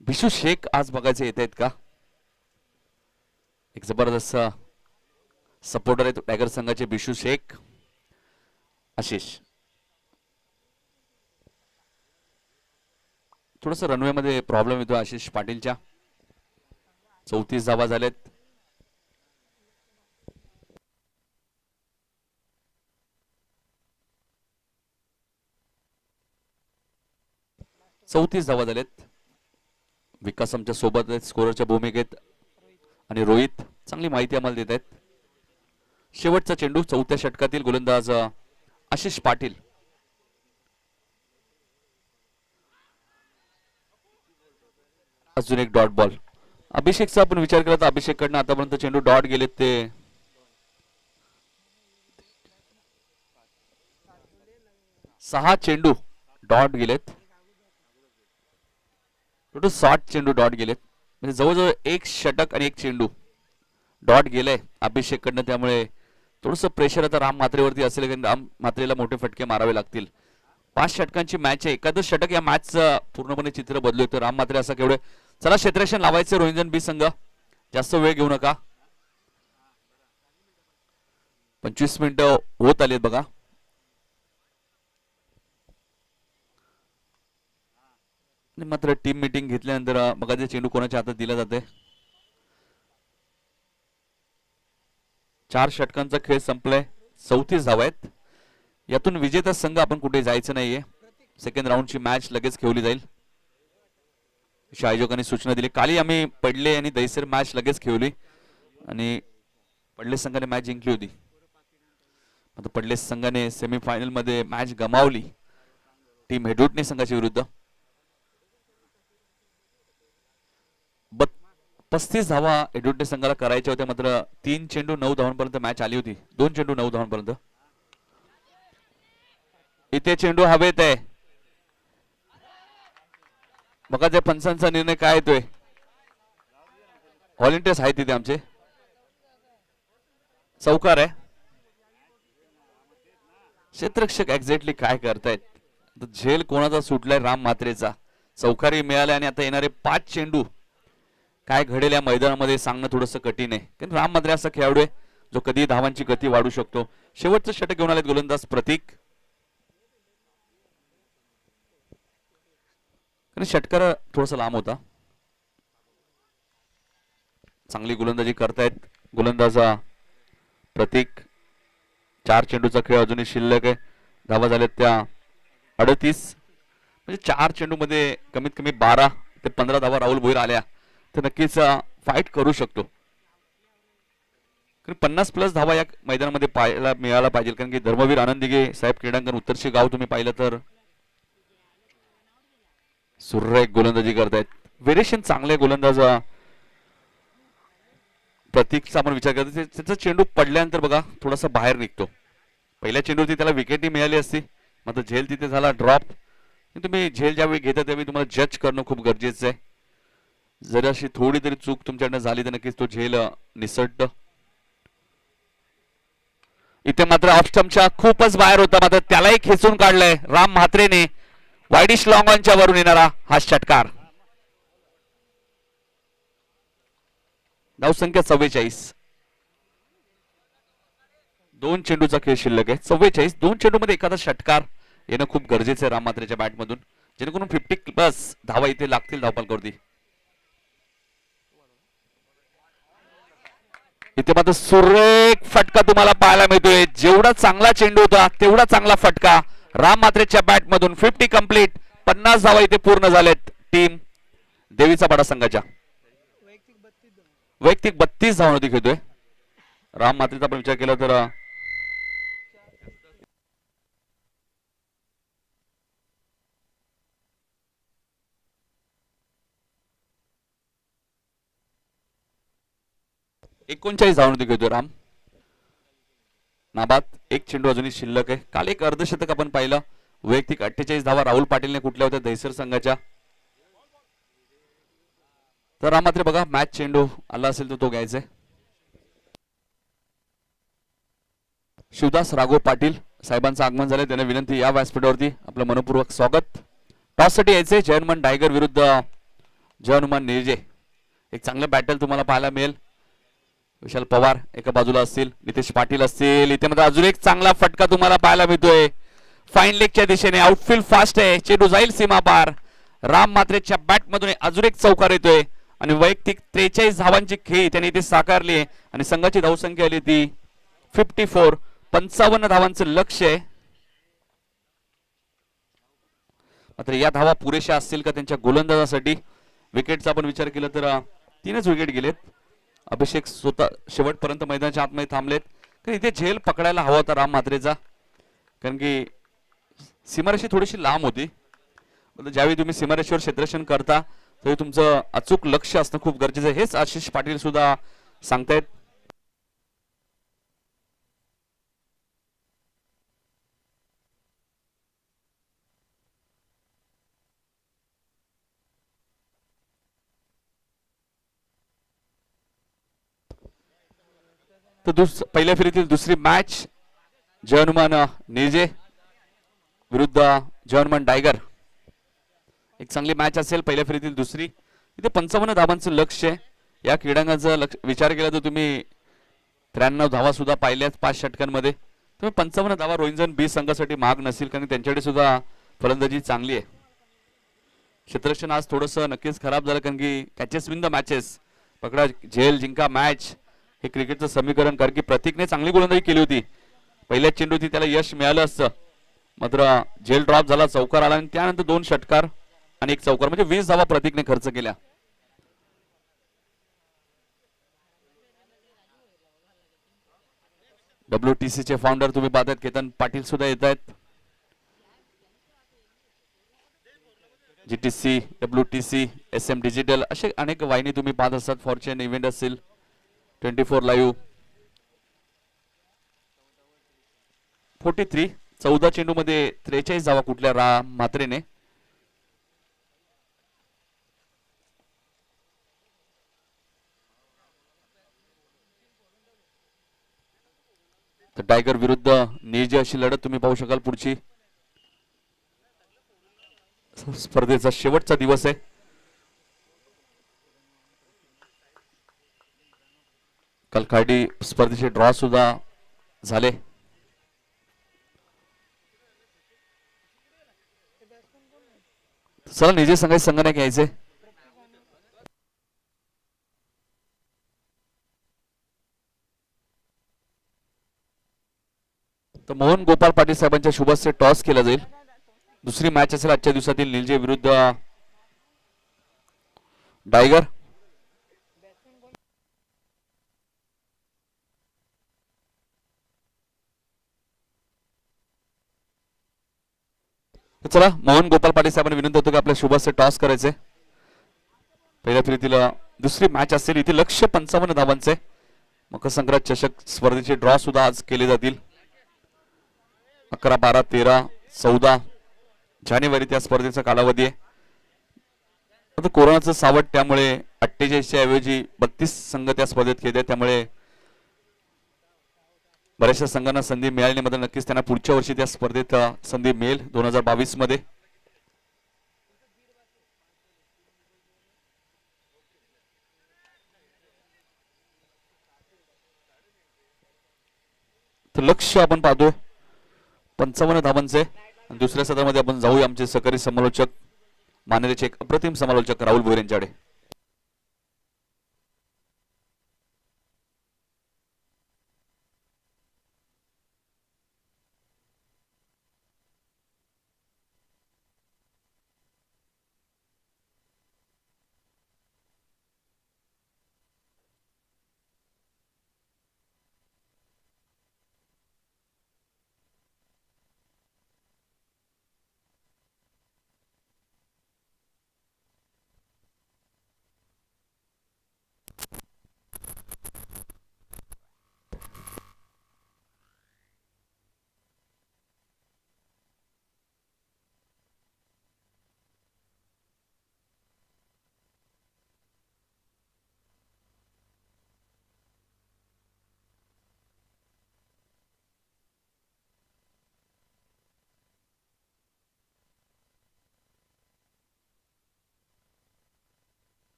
बिशू शेख आज बघायचे येत आहेत का. एक जबरदस्त सपोर्टर आहेत टायगर संघाचे बिशू शेख. आशिष थोडस रनवे मध्ये प्रॉब्लेम येतो आशिष पाटीलच्या. 34 धावा झालेत. विकास आमच्या सोबत आहेत स्कोररच्या भूमिकेत आणि रोहित चांगली माहिती आम्हाला देत आहेत. शेवटचा चेंडू चौथ्या षटकातील गोलंदाज आशिष पाटील. अजून एक डॉट बॉल. अभिषेकचा आपण विचार केला तर अभिषेककडनं आतापर्यंत चेंडू डॉट गेलेत ते 6 चेंडू डॉट गेलेत. टोटल 60 चेंडू डॉट गेलेत. म्हणजे जवळजवळ 1 षटक आणि 1 चेंडू डॉट गेलाय अभिषेककडनं. त्यामुळे थोडंसं प्रेशर आता राम मात्रेवरती असेल कारण राम मात्रेला मोठे फटके मारावे लागतील. 5 षटकांची मॅच आहे. एखादं षटक या मॅचचं पूर्णपणे चित्र बदलू येतं. राम मात्रे असं केवढे. चला क्षेत्ररक्षण लावायचं रोहिंजन बी संघ. जास्त वेळ घेऊ नका. 25 मिनिटं होत आलेत बघा. मात्र टीम मीटिंग घेतल्यानंतर बघा जे चेंडू कोणाच्या हातात दिला जाते. 4 षटकांचा खेळ संपलाय. 34 धावा आहेत. यातून विजेता संघ आपण कुठे जायचं नाहीये. सेकंड राऊंडची मॅच लगेच खेळली जाईल अशा आयोजकांनी सूचना दिली. काली आम्ही पडले आणि दैसर मॅच लगेच खेळली आणि पडले संघाने मॅच जिंकली होती. आता पडले संघाने सेमीफायनल मध्ये मॅच गमावली टीम हेडुटणे संघाच्या विरुद्ध. 35 धावा हेडुटणे संघाला करायच्या होत्या. मात्र 3 चेंडू 9 धावांपर्यंत मॅच आली होती. 2 चेंडू 9 धावांपर्यंत. इथे चेंडू हवेत आहे. बघा त्या पंचांचा निर्णय काय येतोय. व्हॉलेंटियर्स आहेत तिथे आमचे. चौकार आहे. क्षेत्ररक्षक एक्झॅक्टली काय करतायत. झेल कोणाचा सुटलाय? राम म्हात्रेचा. चौकारी मिळाले आणि आता येणारे 5 चेंडू काय घडेल या मैदानामध्ये सांगणं थोडंसं कठीण आहे. कारण राम म्हात्रे असा खेळाडू आहे जो कधी धावांची गती वाढू शकतो. शेवटचं षटक घेऊन आलेत गोलंदाज प्रतीक. षटकार थोडासा लांब होता. चांगली गोलंदाजी करतायत गोलंदाजा प्रतीक. 4 चेंडूचा खेळ अजूनही शिल्लक आहे. धावा झाल्यात त्या 38. म्हणजे 4 चेंडू मध्ये कमीत कमी 12 ते 15 धावा राहुल भोईर आल्या तर नक्कीच फाईट करू शकतो. 50+ धावा या मैदानामध्ये पाहायला मिळायला पाहिजे. कारण की धर्मवीर आनंदिगे साहेब क्रीडांगण उत्तरशी गाव तुम्ही पाहिलं तर सुरेख गोलंदाजी करतायत. व्हेरिएशन चांगले गोलंदाज प्रतीकचा आपण विचार करतो. त्याचा चेंडू पडल्यानंतर बघा थोडासा बाहेर निघतो. पहिल्या चेंडूवरती त्याला विकेटही मिळाली असती मात्र झेल तिथे झाला ड्रॉप. तुम्ही झेल ज्यावेळी घेता त्यावेळी तुम्हाला जज करणं खूप गरजेचं आहे. जर अशी थोडी तरी चूक तुमच्याकडनं झाली तर नक्कीच तो झेल निसटतो. इथे मात्र ऑफस्टम्पच्या खूपच बाहेर होता मात्र त्यालाही खेचून काढलंय राम म्हात्रेने. वाईडिश लॉंग ऑनच्या वरून येणारा हा षटकार. धावसंख्या 44. 2 चेंडूचा खेळ शिल्लक आहे. 44. 2 चेंडूमध्ये एखादा षटकार येणं खूप गरजेचं आहे राम म्हात्रेच्या बॅटमधून जेणेकरून 50+ धावा इथे लागतील धावपालकवरती. इथे मात्र सुरेख फटका तुम्हाला पाहायला मिळतोय. जेवढा चांगला चेंडू होता तेवढा चांगला फटका राम म्हात्रेच्या बॅटमधून. 50 कंप्लीट. 50 धावा इथे पूर्ण झालेत टीम देवीचा पाडा संघाच्या. वैयक्तिक 32 धावांवरती खेळतोय राम म्हात्रेचा आपण विचार केला तर एकोणचाळीस धावांवरती खेळतोय राम. नाबाद. 1 चेंडू अजूनही शिल्लक आहे. काल एक अर्धशतक आपण पाहिलं. वैयक्तिक 48 धावा राहुल पाटीलने कुठल्या होत्या दहिसर संघाच्या. तर राम म्हात्रे बघा मॅच चेंडू आला असेल तर तो घ्यायचा आहे. शिवदास राघव पाटील साहेबांचं आगमन झालंय. त्यांना विनंती या व्यासपीठावरती आपलं मनपूर्वक स्वागत. टॉस साठी यायचे जय हनुमान डायगर विरुद्ध जय हनुमान निर्जे. एक चांगलं बॅटल तुम्हाला पाहायला मिळेल. विशाल पवार एका बाजूला असतील, नितेश पाटील असतील. इथे मध्ये अजून एक चांगला फटका तुम्हाला पाहायला मिळतोय फाईन लेगच्या दिशेने. आउटफील्ड फास्ट आहे. चेंडू जाईल सीमा पार. राम म्हात्रेच्या बॅटमधून अजून एक चौकार येतोय आणि वैयक्तिक 43 धावांची खेळी त्यांनी इथे साकारली आहे आणि संघाची धावसंख्या आली ती 54. 55 धावांचं लक्ष आहे. मात्र या धावा पुरेशा असतील का त्यांच्या गोलंदाजासाठी? विकेटचा आपण विचार केला तर 3च विकेट गेलेत. अभिषेक स्वतः शेवटपर्यंत मैदानाच्या आतमध्ये थांबलेत. तर इथे झेल पकडायला हवा होता राम म्हात्रेचा कारण की सीमारेषी थोडीशी लांब होती. ज्यावेळी तुम्ही सीमारेषेवर क्षेत्ररक्षण करता तरी तुमचं अचूक लक्ष असणं खूप गरजेचं आहे. हेच आशिष पाटील सुद्धा सांगतायत. तर पहिल्या फेरीतील दुसरी मॅच जय हनुमान निर्जे विरुद्ध जय हनुमान डायगर. एक चांगली मॅच असेल पहिल्या फेरीतील दुसरी. इथे 55 धावांचं लक्ष आहे. या क्रीडांगणाचा विचार केला तर तुम्ही 93 धावा सुद्धा पाहिल्यात 5 षटकांमध्ये. तुम्ही 55 धावा रोहिंजन बी संघासाठी महाग नसेल कारण त्यांच्याकडे सुद्धा फलंदाजी चांगली आहे. क्षेत्ररक्षण आज थोडंसं नक्कीच खराब झालं कारण की कॅचेस विन द मॅचेस. पकडा झेल जिंका मॅच हे क्रिकेटचं समीकरण. कारण की प्रतीकने चांगली गोलंदाजी केली होती. पहिल्या चेंडूची त्याला यश मिळालं असतं मात्र झेल ड्रॉप झाला. चौकार आला आणि त्यानंतर 2 षटकार आणि 1 चौकार म्हणजे 20 धावा प्रतीकने खर्च केल्या. WTC चे फाउंडर तुम्ही पाहतायत केतन पाटील सुद्धा येत आहेत. GTC, WTC, SM डिजिटल असे अनेक वाहिनी तुम्ही पाहत असतात. फॉर्च्यून इव्हेंट असेल, 24 लाईव्ह. 43. 14 चेंडू मध्ये 43 धावा कुठल्या राम म्हात्रेने. टायगर विरुद्ध नेजे अशी लढत तुम्ही पाहू शकाल. पुढची स्पर्धेचा शेवटचा दिवस आहे. काल खाडी स्पर्धेचे ड्रॉ सुद्धा झाले. चला नेजे संघाचे संगणक यायचे. तर मोहन गोपाल पाटील साहेबांच्या शुभ हस्ते टॉस केला जाईल. दुसरी मॅच असेल आजच्या दिवसातील निलजे विरुद्ध टायगर. चला मोहन गोपाल पाटील साहेबांना विनंती होतो की आपल्या शुभ हस्ते टॉस करायचे. पहिल्या फेरीतील दुसरी मॅच असेल. इथे लक्ष्य 55 धावांचे. मकर संक्रांत चषक स्पर्धेचे ड्रॉ सुद्धा आज केले जातील. 11, 12, 13, 14 जानेवारी त्या स्पर्धेचा कालावधी आहे. आता कोरोनाचं सावट त्यामुळे 48 ऐवजी 32 संघ त्या स्पर्धेत खेळतात. त्यामुळे बऱ्याचशा संघांना संधी मिळाली मध्ये नक्कीच त्यांना पुढच्या वर्षी त्या स्पर्धेत संधी मिळेल 2022 मध्ये. तर लक्ष आपण पाहतोय 55 धावांचे. दुसऱ्या सत्रामध्ये आपण जाऊया आमचे सहकारी समालोचक मान्यतेचे एक अप्रतिम समालोचक राहुल भोयर यांच्याकडे.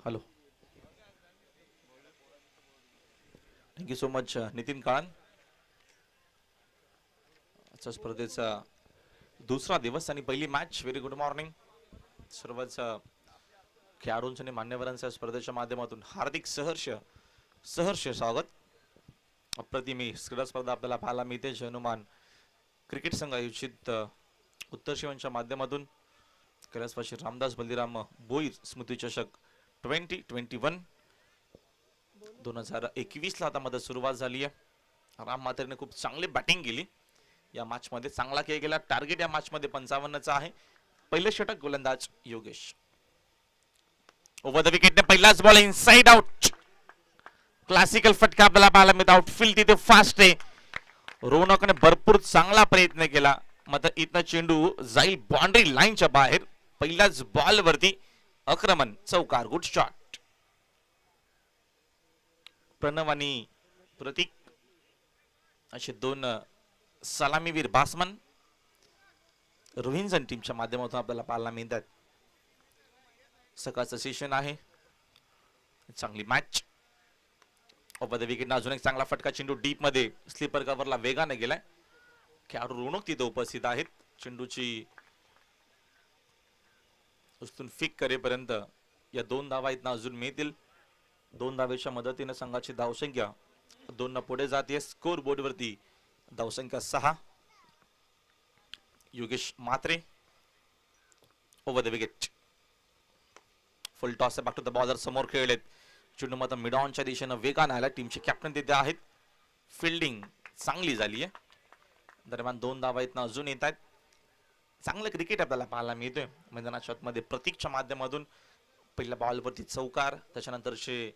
Hello, thank you so much Nitin Kalan. आजच्या स्पर्धेचा दुसरा दिवस आणि पहिली मॅच. व्हेरी गुड मॉर्निंग सर्वच खेळाडूंच्या आणि मान्यवरांच्या स्पर्धेच्या माध्यमातून हार्दिक सहर्ष स्वागत. अप्रतिम क्रीडा स्पर्धा आपल्याला पाहायला मिळते. हनुमान क्रिकेट संघ आयोजित उत्तर शिवांच्या माध्यमातून कैलासवासी रामदास बलिराम बोईर स्मृती चषक 2021 2021 ला आता मध्ये सुरुवात झाली आहे. राम मात्रेने खूप चांगली बॅटिंग केली या मॅच मध्ये. चांगला खेळ केला. टार्गेट या मॅच मध्ये 55 चा आहे. पहिले षटक गोलंदाज योगेश. ओव्हर द विकेटने पहिलाच बॉल इनसाइड आउट. क्लासिकल फटका आपल्याला पाहायला मिळतो. आउटफील्ड तिथे फास्ट आहे. रोनकने भरपूर चांगला प्रयत्न केला. मात्र इथनं चेंडू जाईल बाउंड्री लाईनच्या बाहेर. पहिल्याच बॉल वरती आक्रमण चौकार. Good shot. प्रणव आणि प्रतीक असे दोन सलामीवीर बॅट्समन रोहिंजन टीमच्या माध्यमातून आपल्याला पाहायला मिळतात. सकाळचं सेशन आहे. चांगली मॅच. ओव्हर द विकेट अजून एक चांगला फटका. चेंडू डीप मध्ये स्लीपर कव्हरला वेगाने गेलाय. खेळाडू रोनक तिथे उपस्थित आहेत. चेंडूची उचलून फिक करेपर्यंत या 2 धावा इथनं अजून मिळतील. 2 धावेच्या मदतीने संघाची धावसंख्या 2 न पुढे जाते. स्कोर बोर्ड वरती धावसंख्या 6. Yogesh Matre over the wicket. Full toss back to the bowler. समोर खेळलेत. चेंडू मात्र मिड ऑनच्या दिशेनं वेगाने आला. टीमचे कॅप्टन तिथे आहेत. फिल्डिंग चांगली झाली आहे. दरम्यान 2 धावा इथनं अजून येत आहेत. चांगलं क्रिकेट आपल्याला पाहायला मिळतोय मैदानाच्या आतमध्ये. प्रतीकच्या माध्यमातून पहिल्या बॉलवरती चौकार. त्याच्यानंतरचे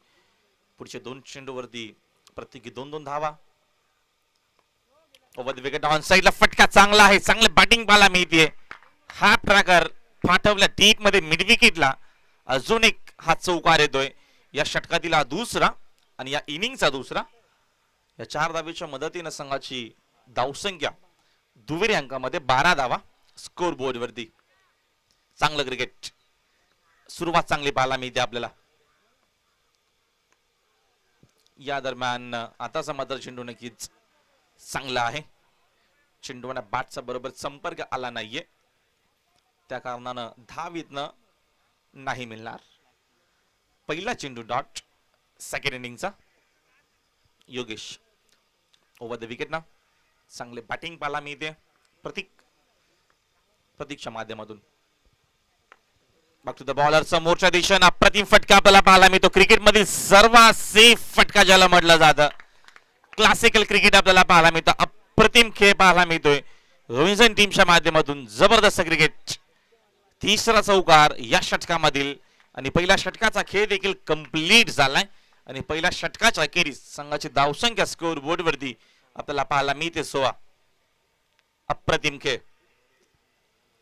पुढचे 2 चेंडूवरती प्रत्येकी 2-2 धावा. ओव्हर द विकेट ऑन साइडला फटका चांगला आहे, चांगले बॅटिंग पाहायला मिळते. हा ट्रॅकर फाटवला डीप मध्ये मिड विकेटला. अजून एक हा चौकार येतोय. या षटकातील हा दुसरा आणि या इनिंगचा दुसरा. या 4 धावेच्या मदतीने संघाची धावसंख्या दुहेरी अंकामध्ये 12 धावा स्कोर बोर्ड वरती. चांगलं क्रिकेट, सुरुवात चांगली पाहायला मिळते आपल्याला. या दरम्यान आताचा मात्र चेंडू नक्कीच चांगला आहे. चेंडूला बॅटचा बरोबर संपर्क आला नाहीये, त्या कारणानं धावीतनं नाही मिळणार. पहिला चेंडू डॉट सेकंड इनिंगचा. योगेश ओव्हर द विकेट ना चांगले बॅटिंग पाहायला मिळते प्रतीकच्या माध्यमातून. बॅक टू द बॉलर, समोरच्या दिशेनं अप्रतिम फटका आपल्याला पाहायला मिळतो. क्रिकेटमधील सर्वात सेफ फटका ज्याला म्हटलं जातं, क्लासिकल क्रिकेट आपल्याला पाहायला मिळतं. अप्रतिम खेळ पाहायला मिळतोय रोहिंजन टीमच्या माध्यमातून. जबरदस्त क्रिकेट, तिसरा चौकार या षटकामधील आणि पहिल्या षटकाचा खेळ देखील कंप्लीट झालाय. आणि पहिल्या षटकाच्या अखेरीस संघाची धावसंख्या स्कोर बोर्ड वरती आपल्याला पाहायला मिळते 16. अप्रतिम खेळ.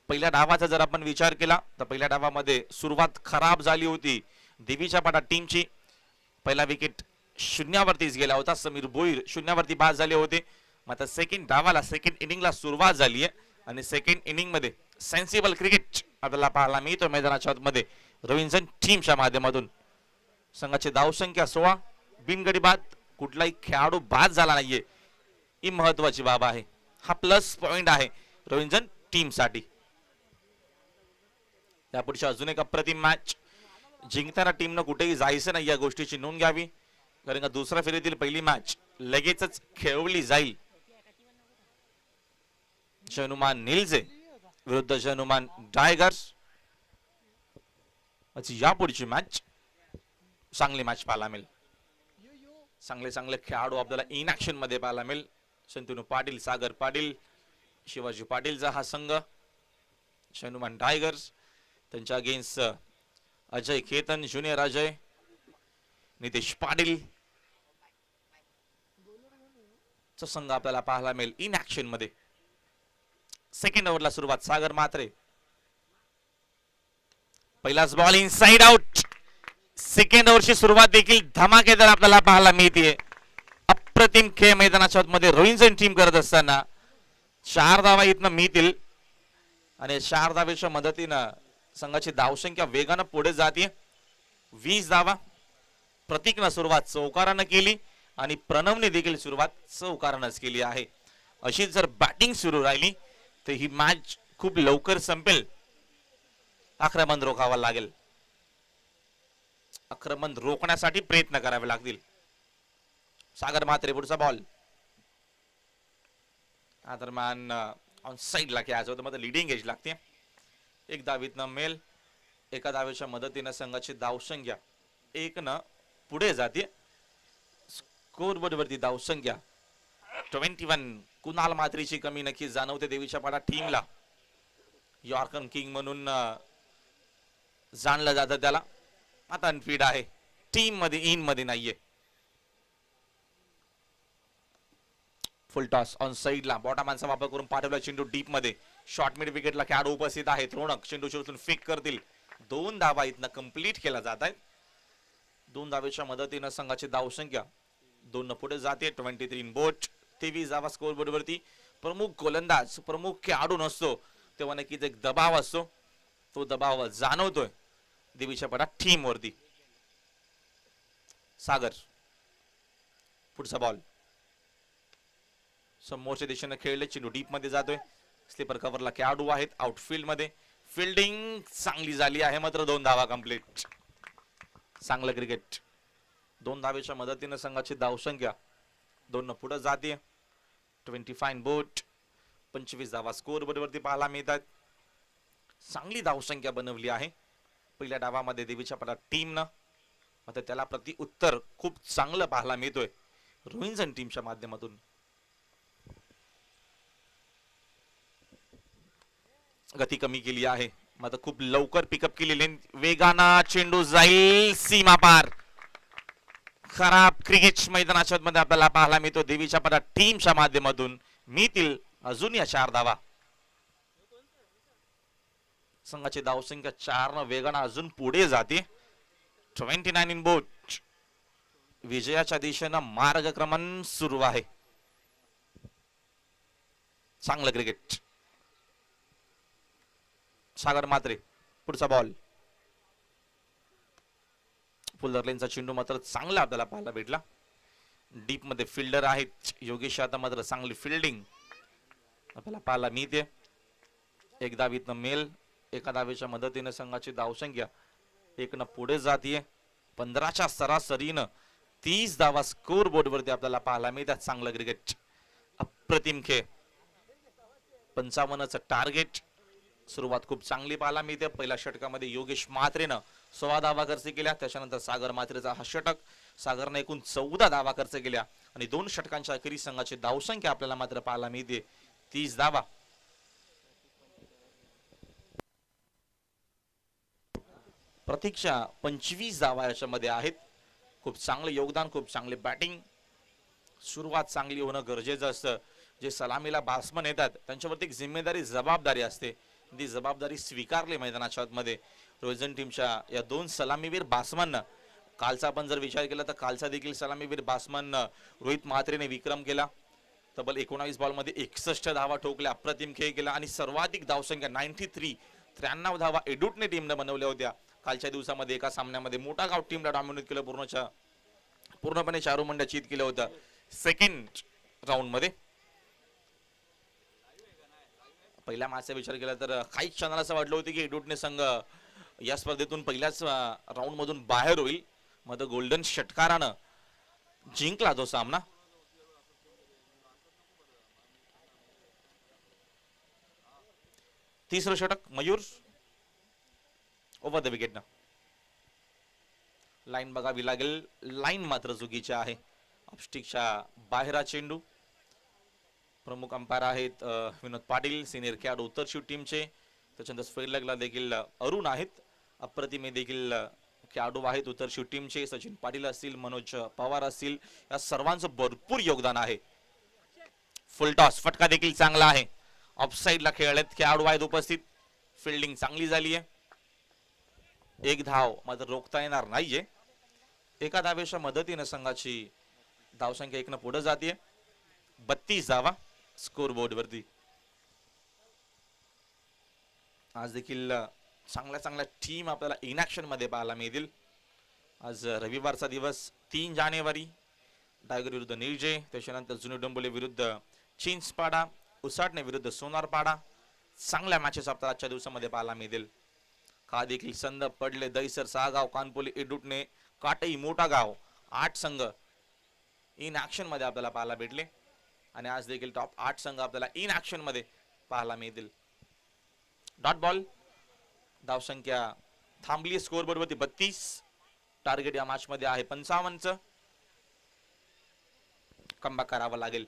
पहिल्या डावाचा जर आपण विचार केला तर पहिल्या डावामध्ये सुरुवात खराब झाली होती देवीच्या पाटा टीमची. पहिला विकेट शून्यावरतीच गेला होता. समीर भोईर शून्यावरती बाद झाले होते. मात्र सेकंड डावाला सेकंड इनिंगला सुरुवात झाली आहे आणि सेकंड इनिंग मध्ये सेन्सिबल क्रिकेट आपल्याला पाहायला मिळतो मैदानाच्या आतमध्ये रोहिंजन टीमच्या माध्यमातून. संघाची धावसंख्या 16, बिनगडी बाद, कुठलाही खेळाडू बाद झाला नाहीये, ही महत्वाची बाब आहे. हा प्लस पॉइंट आहे रोहिंजन टीम साठी. यापुढची अजून एक अप्रतिम मॅच. जिंकताना टीमनं कुठेही जायचं नाही या गोष्टीची नोंद घ्यावी, कारण का दुसऱ्या फेरीतील पहिली मॅच लगेचच खेळवली जाईल. जनुमान निल्जे विरुद्ध जनुमान टायगर्स. यापुढची मॅच चांगली मॅच पाहायला मिळेल. चांगले खेळाडू आपल्याला इन ऍक्शन मध्ये पाहायला मिळेल. शंतनू पाटील, सागर पाटील, शिवाजी पाटीलचा हा संघ. हनुमान टायगर्स त्यांच्या अगेन्स्ट अजय केतन, ज्युनियर अजय, नितेश पाटील चा संघ आपल्याला पाहायला मिळेल इन ऍक्शन मध्ये. सेकंड ओव्हरला सुरुवात सागर मात्रे. पहिलाच बॉल इनसाइड आउट. सेकंड ओव्हरची सुरुवात देखील धमाकेदार आपल्याला पाहायला मिळते. अप्रतिम खेळ मैदानाच्या मध्ये रोहिंजन टीम करत असताना 4 धावा इथनं मिळतील आणि 4 धावेच्या मदतीनं संघाची धावसंख्या वेगानं पुढे जाते. 20 धावा. प्रतीकनं सुरुवात चौकारानं केली आणि प्रणवने देखील सुरुवात चौकारानंच केली आहे. अशी जर बॅटिंग सुरू राहिली तर ही मॅच खूप लवकर संपेल. आक्रमण रोखावं लागेल, आक्रमण रोखण्यासाठी प्रयत्न करावे लागतील. सागर म्हात्रे पुढचा बॉल. या दरम्यान ऑन साइडला खेळायचं होतं, मात्र लिडिंग एज लागते. एक धावीतनं मेल, एका धावेच्या मदतीनं संघाची धावसंख्या 1 पुढे जाते. स्कोर बोर्ड वरती धावसंख्या 21. कुणाल मात्रेची कमी नक्की जाणवते देवीच्या पाडा टीमला. यॉर्कर किंग म्हणून जाणलं जातं त्याला. आता अनफिट आहे टीम मध्ये, इन मध्ये नाहीये. फुल टॉस ऑन साइडला बॉटमांचा वापर करून पाठवला चेंडू डीप मध्ये. शॉर्ट मिड विकेटला खेळाडू उपस्थित आहेत. रोणक चेंडू उचलून फेक करतील. 2 धावा इथनं कंप्लीट केला जात आहेत. 2 धावेच्या मदतीनं संघाची धावसंख्या 2 पुढे जाते. 23 बोट. 23 धावा स्कोर बोर्ड वरती. प्रमुख गोलंदाज, प्रमुख खेळाडू नसतो तेव्हा नक्कीच एक दबाव असतो. तो दबाव जाणवतोय देवीच्या पडा टीम वरती. सागर पुढचा बॉल. समोरच्या दिशेने खेळले, चेंडू डीप मध्ये जातोय. स्लीपर कव्हरला खेळाडू आहेत आउटफील्ड मध्ये. फिल्डिंग चांगली झाली आहे, मात्र 2 धावा कंप्लीट. चांगलं क्रिकेट. 2 धावेच्या मदतीने संघाची धावसंख्या 2 पुढे जाते. 25 बोट. 25 धावा स्कोर बोर्ड वरती पाहायला मिळतात. चांगली धावसंख्या बनवली आहे पहिल्या डावामध्ये देवीच्या पडा टीमनं. मात्र त्याला प्रति उत्तर खूप चांगलं पाहायला मिळतोय रोहिंजन टीमच्या माध्यमातून. गती कमी केली आहे, मात्र खूप लवकर पिकअप केलेले. वेगाना चेंडू जाईल सीमा पार. खराब क्रिकेट मैदानाच्या मध्ये आपल्याला पाहायला मिळतो देवीच्या पदा टीमच्या माध्यमातून मिळतील अजून या 4 धावा. संघाची धावसंख्या 4 न वेगानं अजून पुढे जाते. 29 इन बोट. विजयाच्या दिशेनं मार्गक्रमण सुरू आहे. चांगलं क्रिकेट. सागर मात्रे पुढचा बॉल. फुलर लेनचा चेंडू मात्र चांगला आपल्याला पाहायला भेटला. डीप मध्ये फिल्डर आहेत योगेश. आता मात्र चांगली फिल्डिंग आपल्याला पाहायला मिळते. एक धावीतनं मेल. एका धावेच्या मदतीने संघाची धावसंख्या 1 न पुढे जातीये. 15च्या सरासरीनं 30 धावा स्कोर बोर्ड वरती आपल्याला पाहायला मिळतात. चांगलं क्रिकेट. अप्रतिम खेळ. 55चं टार्गेट. सुरुवात खूप चांगली पाहायला मिळते. पहिल्या षटकामध्ये योगेश म्हात्रेनं 16 धावा खर्च केल्या. त्याच्यानंतर सागर म्हात्रेचा हा षटक. सागरने एकूण 14 धावा खर्च केल्या आणि 2 षटकांच्या अखेरीस संघाची धावसंख्या आपल्याला मात्र पाहायला मिळते 30 धावा. प्रतीक्षा 25 धावा याच्यामध्ये आहेत. खूप चांगलं योगदान. खूप चांगले बॅटिंग. सुरुवात चांगली होणं गरजेचं असतं. जे सलामीला बॅट्समन येतात त्यांच्यावरती एक जिम्मेदारी जबाबदारी असते. ती जबाबदारी स्वीकारली मैदानाच्या आतमध्ये रोजन टीमच्या या 2 सलामीवीर बॅट्समन. कालचा आपण जर विचार केला तर कालचा देखील सलामीवीर बॅट्समन रोहित म्हात्रेने विक्रम केला. तब्बल 19 बॉल मध्ये 61 धावा ठोकल्या. अप्रतिम खेळ केला आणि सर्वाधिक धावसंख्या 93 धावा एडुटने टीमने बनवल्या होत्या. कालच्या दिवसामध्ये एका सामन्यामध्ये मोठा गाव टीमला डॉमिनेट केलं. पूर्णपणे चारू मंड्या चीत केलं होतं सेकंड राऊंड मध्ये. पहिल्या मॅचचा विचार केला तर काही क्षणाला असं वाटलं होतं की एडुटने संघ या स्पर्धेतून पहिल्याच राऊंड मधून बाहेर होईल. मग गोल्डन षटकारानं जिंकला तो सामना. तिसरं षटक Mayur over the wicket. Line बघावी लागेल. लाईन मात्र चुकीची आहे. ऑफस्टिकच्या बाहेर हा चेंडू. प्रमुख अंपायर आहेत विनोद पाटील. सिनियर खेळाडू उत्तर टीमचे. त्याच्यानंतर स्क्वेअर लेगला देखील अरुण आहेत. अप्रतिमे देखील खेळाडू आहेत उत्तर टीमचे. सचिन पाटील असतील, मनोज पवार असतील. या सर्वांचं भरपूर योगदान आहे. फुल टॉस. फटका देखील चांगला आहे. ऑफसाईडला खेळलेत खेळाडू आहेत उपस्थित. फिल्डिंग चांगली झाली आहे. एक धाव मात्र रोखता येणार नाहीये. एका धावेच्या मदतीने संघाची धावसंख्या 1 न पुढे जाते. 32 धावा स्कोर बोर्ड वरती. आज देखील चांगल्या टीम आपल्याला इनॅक्शन मध्ये पाहायला मिळतील. आज रविवारचा दिवस 3 जानेवारी. टायगर विरुद्ध निर्जे. त्याच्यानंतर जुनी डोंबोली विरुद्ध चिंचपाडा. उसाटणे विरुद्ध सोनारपाडा. चांगल्या मॅचेस आपल्याला आजच्या दिवसामध्ये पाहायला मिळतील. का देखील संद पडले. दहीसर, सागाव, कानपोली, एडुटणे, काटई, मोठा गाव 8 संघ इन ऍक्शन मध्ये आपल्याला पाहायला भेटले. आणि आज देखील टॉप 8 संघ आपल्याला इन ऍक्शन मध्ये पाहायला मिळतील. Dot ball. धावसंख्या थांबली स्कोर बोर्ड वरती 32. टार्गेट या मॅच मध्ये आहे 55चं. कमबॅक करावा लागेल.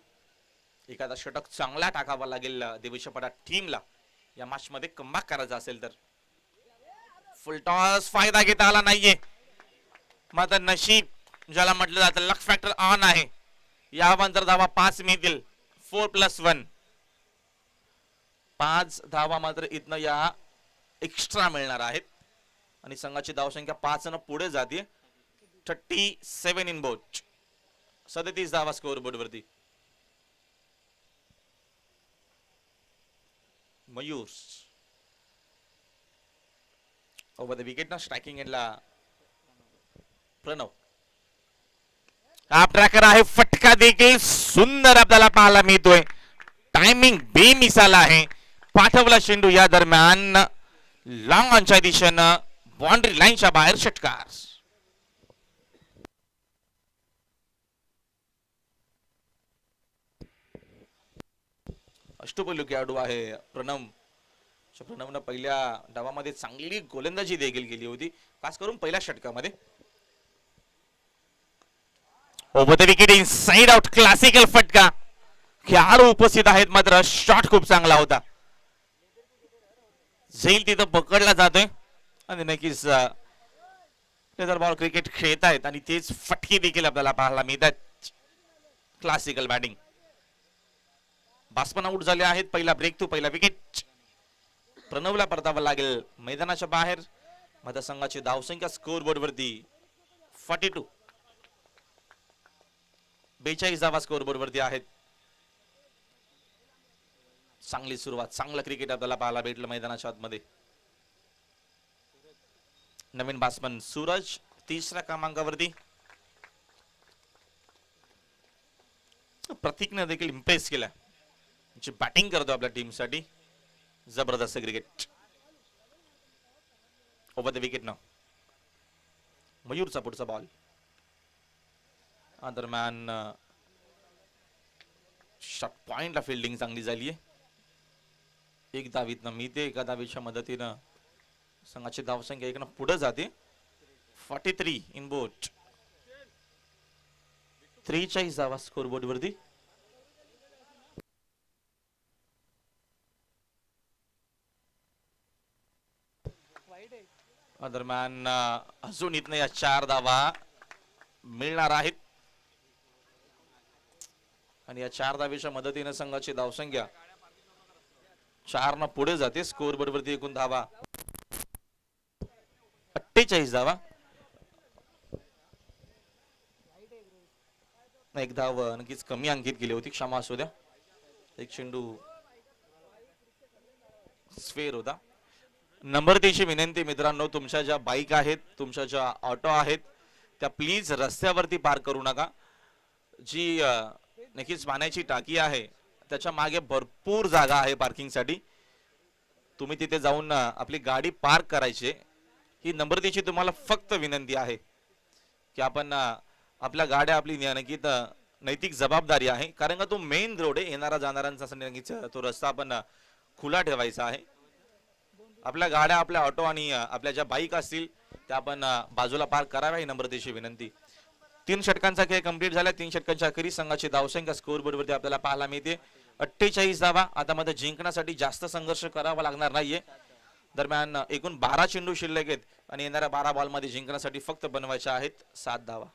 एखादा षटक चांगला टाकावा लागेल देवीशपडा टीमला या मॅच मध्ये कमबॅक करायचा असेल तर. फुल टॉस. फायदा घेता आला नाहीये. मात्र नशीब ज्याला म्हटलं जातं लक फॅक्टर ऑन आहे. यानंतर धावा 5 मिळतील. 4+1. 5 धावा मात्र इथनं या एक्स्ट्रा मिळणार आहेत आणि संघाची धावसंख्या 5 न पुढे जाते. 37 इन बोट. 37 धावा स्कोर बोर्ड वरती. मयूर ओव्हर द विकेट ना. स्ट्रायकिंग एंडला प्रणव. हा ट्रॅकर आहे. फटका देखील सुंदर आपल्याला पाहायला मिळतोय. टायमिंग बेमिसाल आहे. पाठवला चेंडू या दरम्यान लॉंग ऑनच्या दिशेनं बाउंड्री लाईनच्या बाहेर षटकार. अष्टपैलू खेळाडू आहे प्रणव. प्रणवनं पहिल्या डावामध्ये चांगली गोलंदाजी देखील केली होती, खास करून पहिल्या षटकामध्ये. Over the wicket inside out. Classical फटका. खेळाडू उपस्थित आहेत मात्र शॉट खूप चांगला होता. झैल तिथं पकडला जातोय आणि नक्कीच लेदर बॉल क्रिकेट खेळतायत आणि तेच फटके देखील आपल्याला पाहायला मिळतात. Classical batting. बास्मन आउट झाले आहेत. पहिला ब्रेक थ्रू, पहिला विकेट. प्रणवला परतावा लागेल मैदानाच्या बाहेर. मतदारसंघाची धावसंख्या स्कोर बोर्ड वरती 42. 42 धावा स्कोर बोर्ड वरती आहेत. चांगली सुरुवात, चांगलं क्रिकेट आपल्याला पाहायला भेटलं मैदानाच्या आतमध्ये. नवीन बॅट्समन सूरज तिसऱ्या क्रमांकावरती. प्रतीकने देखील इम्प्रेस केला. बॅटिंग करतो आपल्या टीमसाठी. जबरदस्त क्रिकेट. ओव्हर द विकेट नाव. मयूरचा पुढचा बॉल. दरम्यान शॉट पॉइंटला फिल्डिंग चांगली झाली आहे. एक धावीतनं मिळते, एका धावीच्या मदतीनं संघाची धावसंख्या एकनं पुढे जाते. 43 इन बोट. 43 धावा स्कोर बोर्ड वरती. दरम्यान अजून इथनं या 4 धावा मिळणार आहेत आणि या 4 धावेच्या मदतीने संघाची धावसंख्या 4 न पुढे जाते. स्कोर बोर्ड वरती एकूण धावा 48 धावा. एक धाव नक्कीच कमी अंकित केली होती, क्षमा असू द्या. एक चेंडू स्फेअर होता. नम्रतेची विनंती मित्रांनो, तुमच्या ज्या बाईक आहेत, तुमच्या ज्या ऑटो आहेत, त्या प्लीज रस्त्यावरती पार्क करू नका. जी नक्कीच पाण्याची टाकी आहे त्याच्या मागे भरपूर जागा आहे पार्किंगसाठी. तुम्ही तिथे जाऊन आपली गाडी पार्क करायची. ही नम्रतेची तुम्हाला फक्त विनंती आहे की आपण आपल्या गाड्या, आपली नक्कीच नैतिक जबाबदारी आहे, कारण का तो मेन रोड आहे. येणारा जाणाऱ्यांचा नक्कीच तो रस्ता आपण खुला ठेवायचा आहे. आपल्या गाड्या, आपल्या ऑटो आणि आपल्या ज्या बाईक असतील त्या आपण बाजूला पार्क कराव्या, ही नम्रतेची विनंती. 3 षटकांचा खेळ कंप्लीट झाला. 3 षटकांच्या अखेरीस संघाची धावसंख्या स्कोर बोर्ड वरती आपल्याला पाहायला मिळते 48 धावा. आता मध्ये जिंकण्यासाठी जास्त संघर्ष करावा लागणार नाहीये. दरम्यान एकूण 12 चेंडू शिल्लक आहेत आणि येणाऱ्या 12 बॉल मध्ये जिंकण्यासाठी फक्त बनवायच्या आहेत 7 धावा.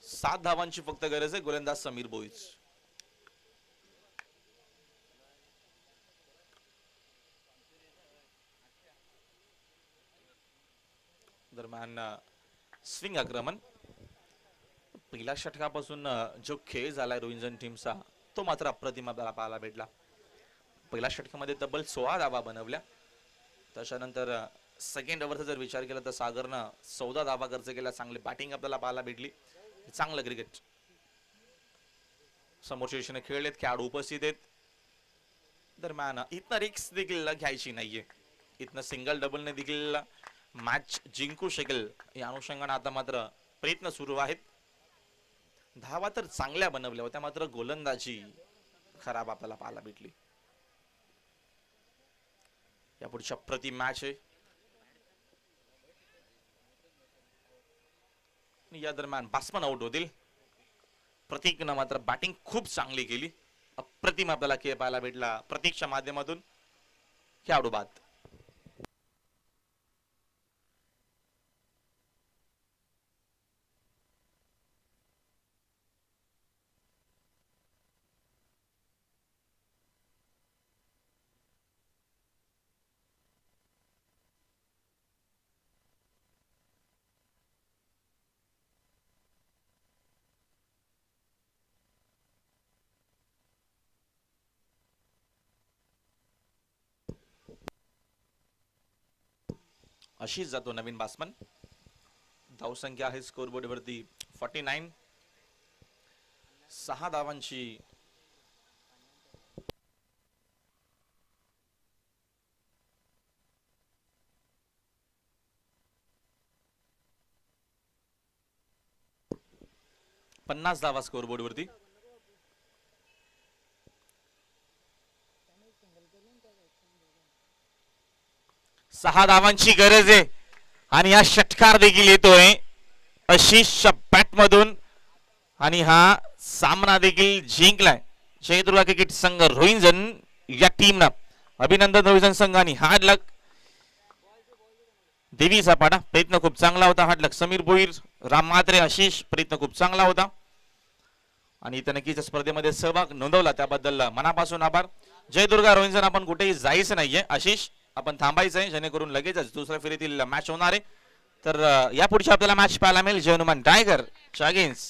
सात धावांची फक्त गरज आहे. गोलंदाज समीर बोईज. दरम्यान स्विंग आक्रमण. पहिल्या षटकापासून जो खेळ झालाय रोहिंजन टीमचा तो मात्र अप्रतिम आपल्याला पाहायला भेटला. पहिल्या षटकामध्ये तब्बल 16 धावा बनवल्या. त्याच्यानंतर सेकंड ओव्हरचा जर विचार केला तर सागरनं 14 धावा खर्च केल्या. चांगली बॅटिंग आपल्याला पाहायला भेटली. चांगलं क्रिकेट. समोरच्या दिशेने खेळलेत, खेळाडू उपस्थित आहेत. दरम्यान इथनं रिक्स देखील घ्यायची नाहीये. इथनं सिंगल डबलने देखील मॅच जिंकू शकेल या अनुषंगाने आता मात्र प्रयत्न सुरू आहेत. धावा तर चांगल्या बनवल्या होत्या, मात्र गोलंदाजी खराब आपल्याला पाहायला भेटली. या पुढच्या प्रति मॅच आहे. या दरम्यान बॅट्समन आउट होतील. प्रतीकनं मात्र बॅटिंग खूप चांगली केली. अप्रतिम आपल्याला खेळ पाहायला भेटला प्रतीकच्या माध्यमातून. खेळाडू बाद. अशीच जातो नवीन बॅट्समन. धावसंख्या आहे स्कोर बोर्ड वरती 49. 6 धावांची पन्नास धावा स्कोर बोर्ड वरती. 6 धावांची गरज आहे आणि हा षटकार देखील येतोय आशिषच्या बॅट मधून आणि हा सामना देखील जिंकलाय जयदुर्गा क्रिकेट संघ रोहिंजन या टीमनं. अभिनंदन रोहिंजन संघ आणि हार्ड लक. देवीचा पाडा प्रयत्न खूप चांगला होता. हार्ड लक समीर भोईर, राम म्हात्रे, आशिष प्रयत्न खूप चांगला होता आणि इथं नक्कीच स्पर्धेमध्ये सहभाग नोंदवला त्याबद्दल मनापासून आभार. जयदुर्गा रोहिंजन आपण कुठेही जायचं नाहीये. आशिष आपण थांबायचं आहे जेणेकरून लगेचच दुसऱ्या फेरीतील मॅच होणार आहे. तर यापुढची आपल्याला मॅच पाहायला मिळेल जय हनुमान टायगर अगेन्स्ट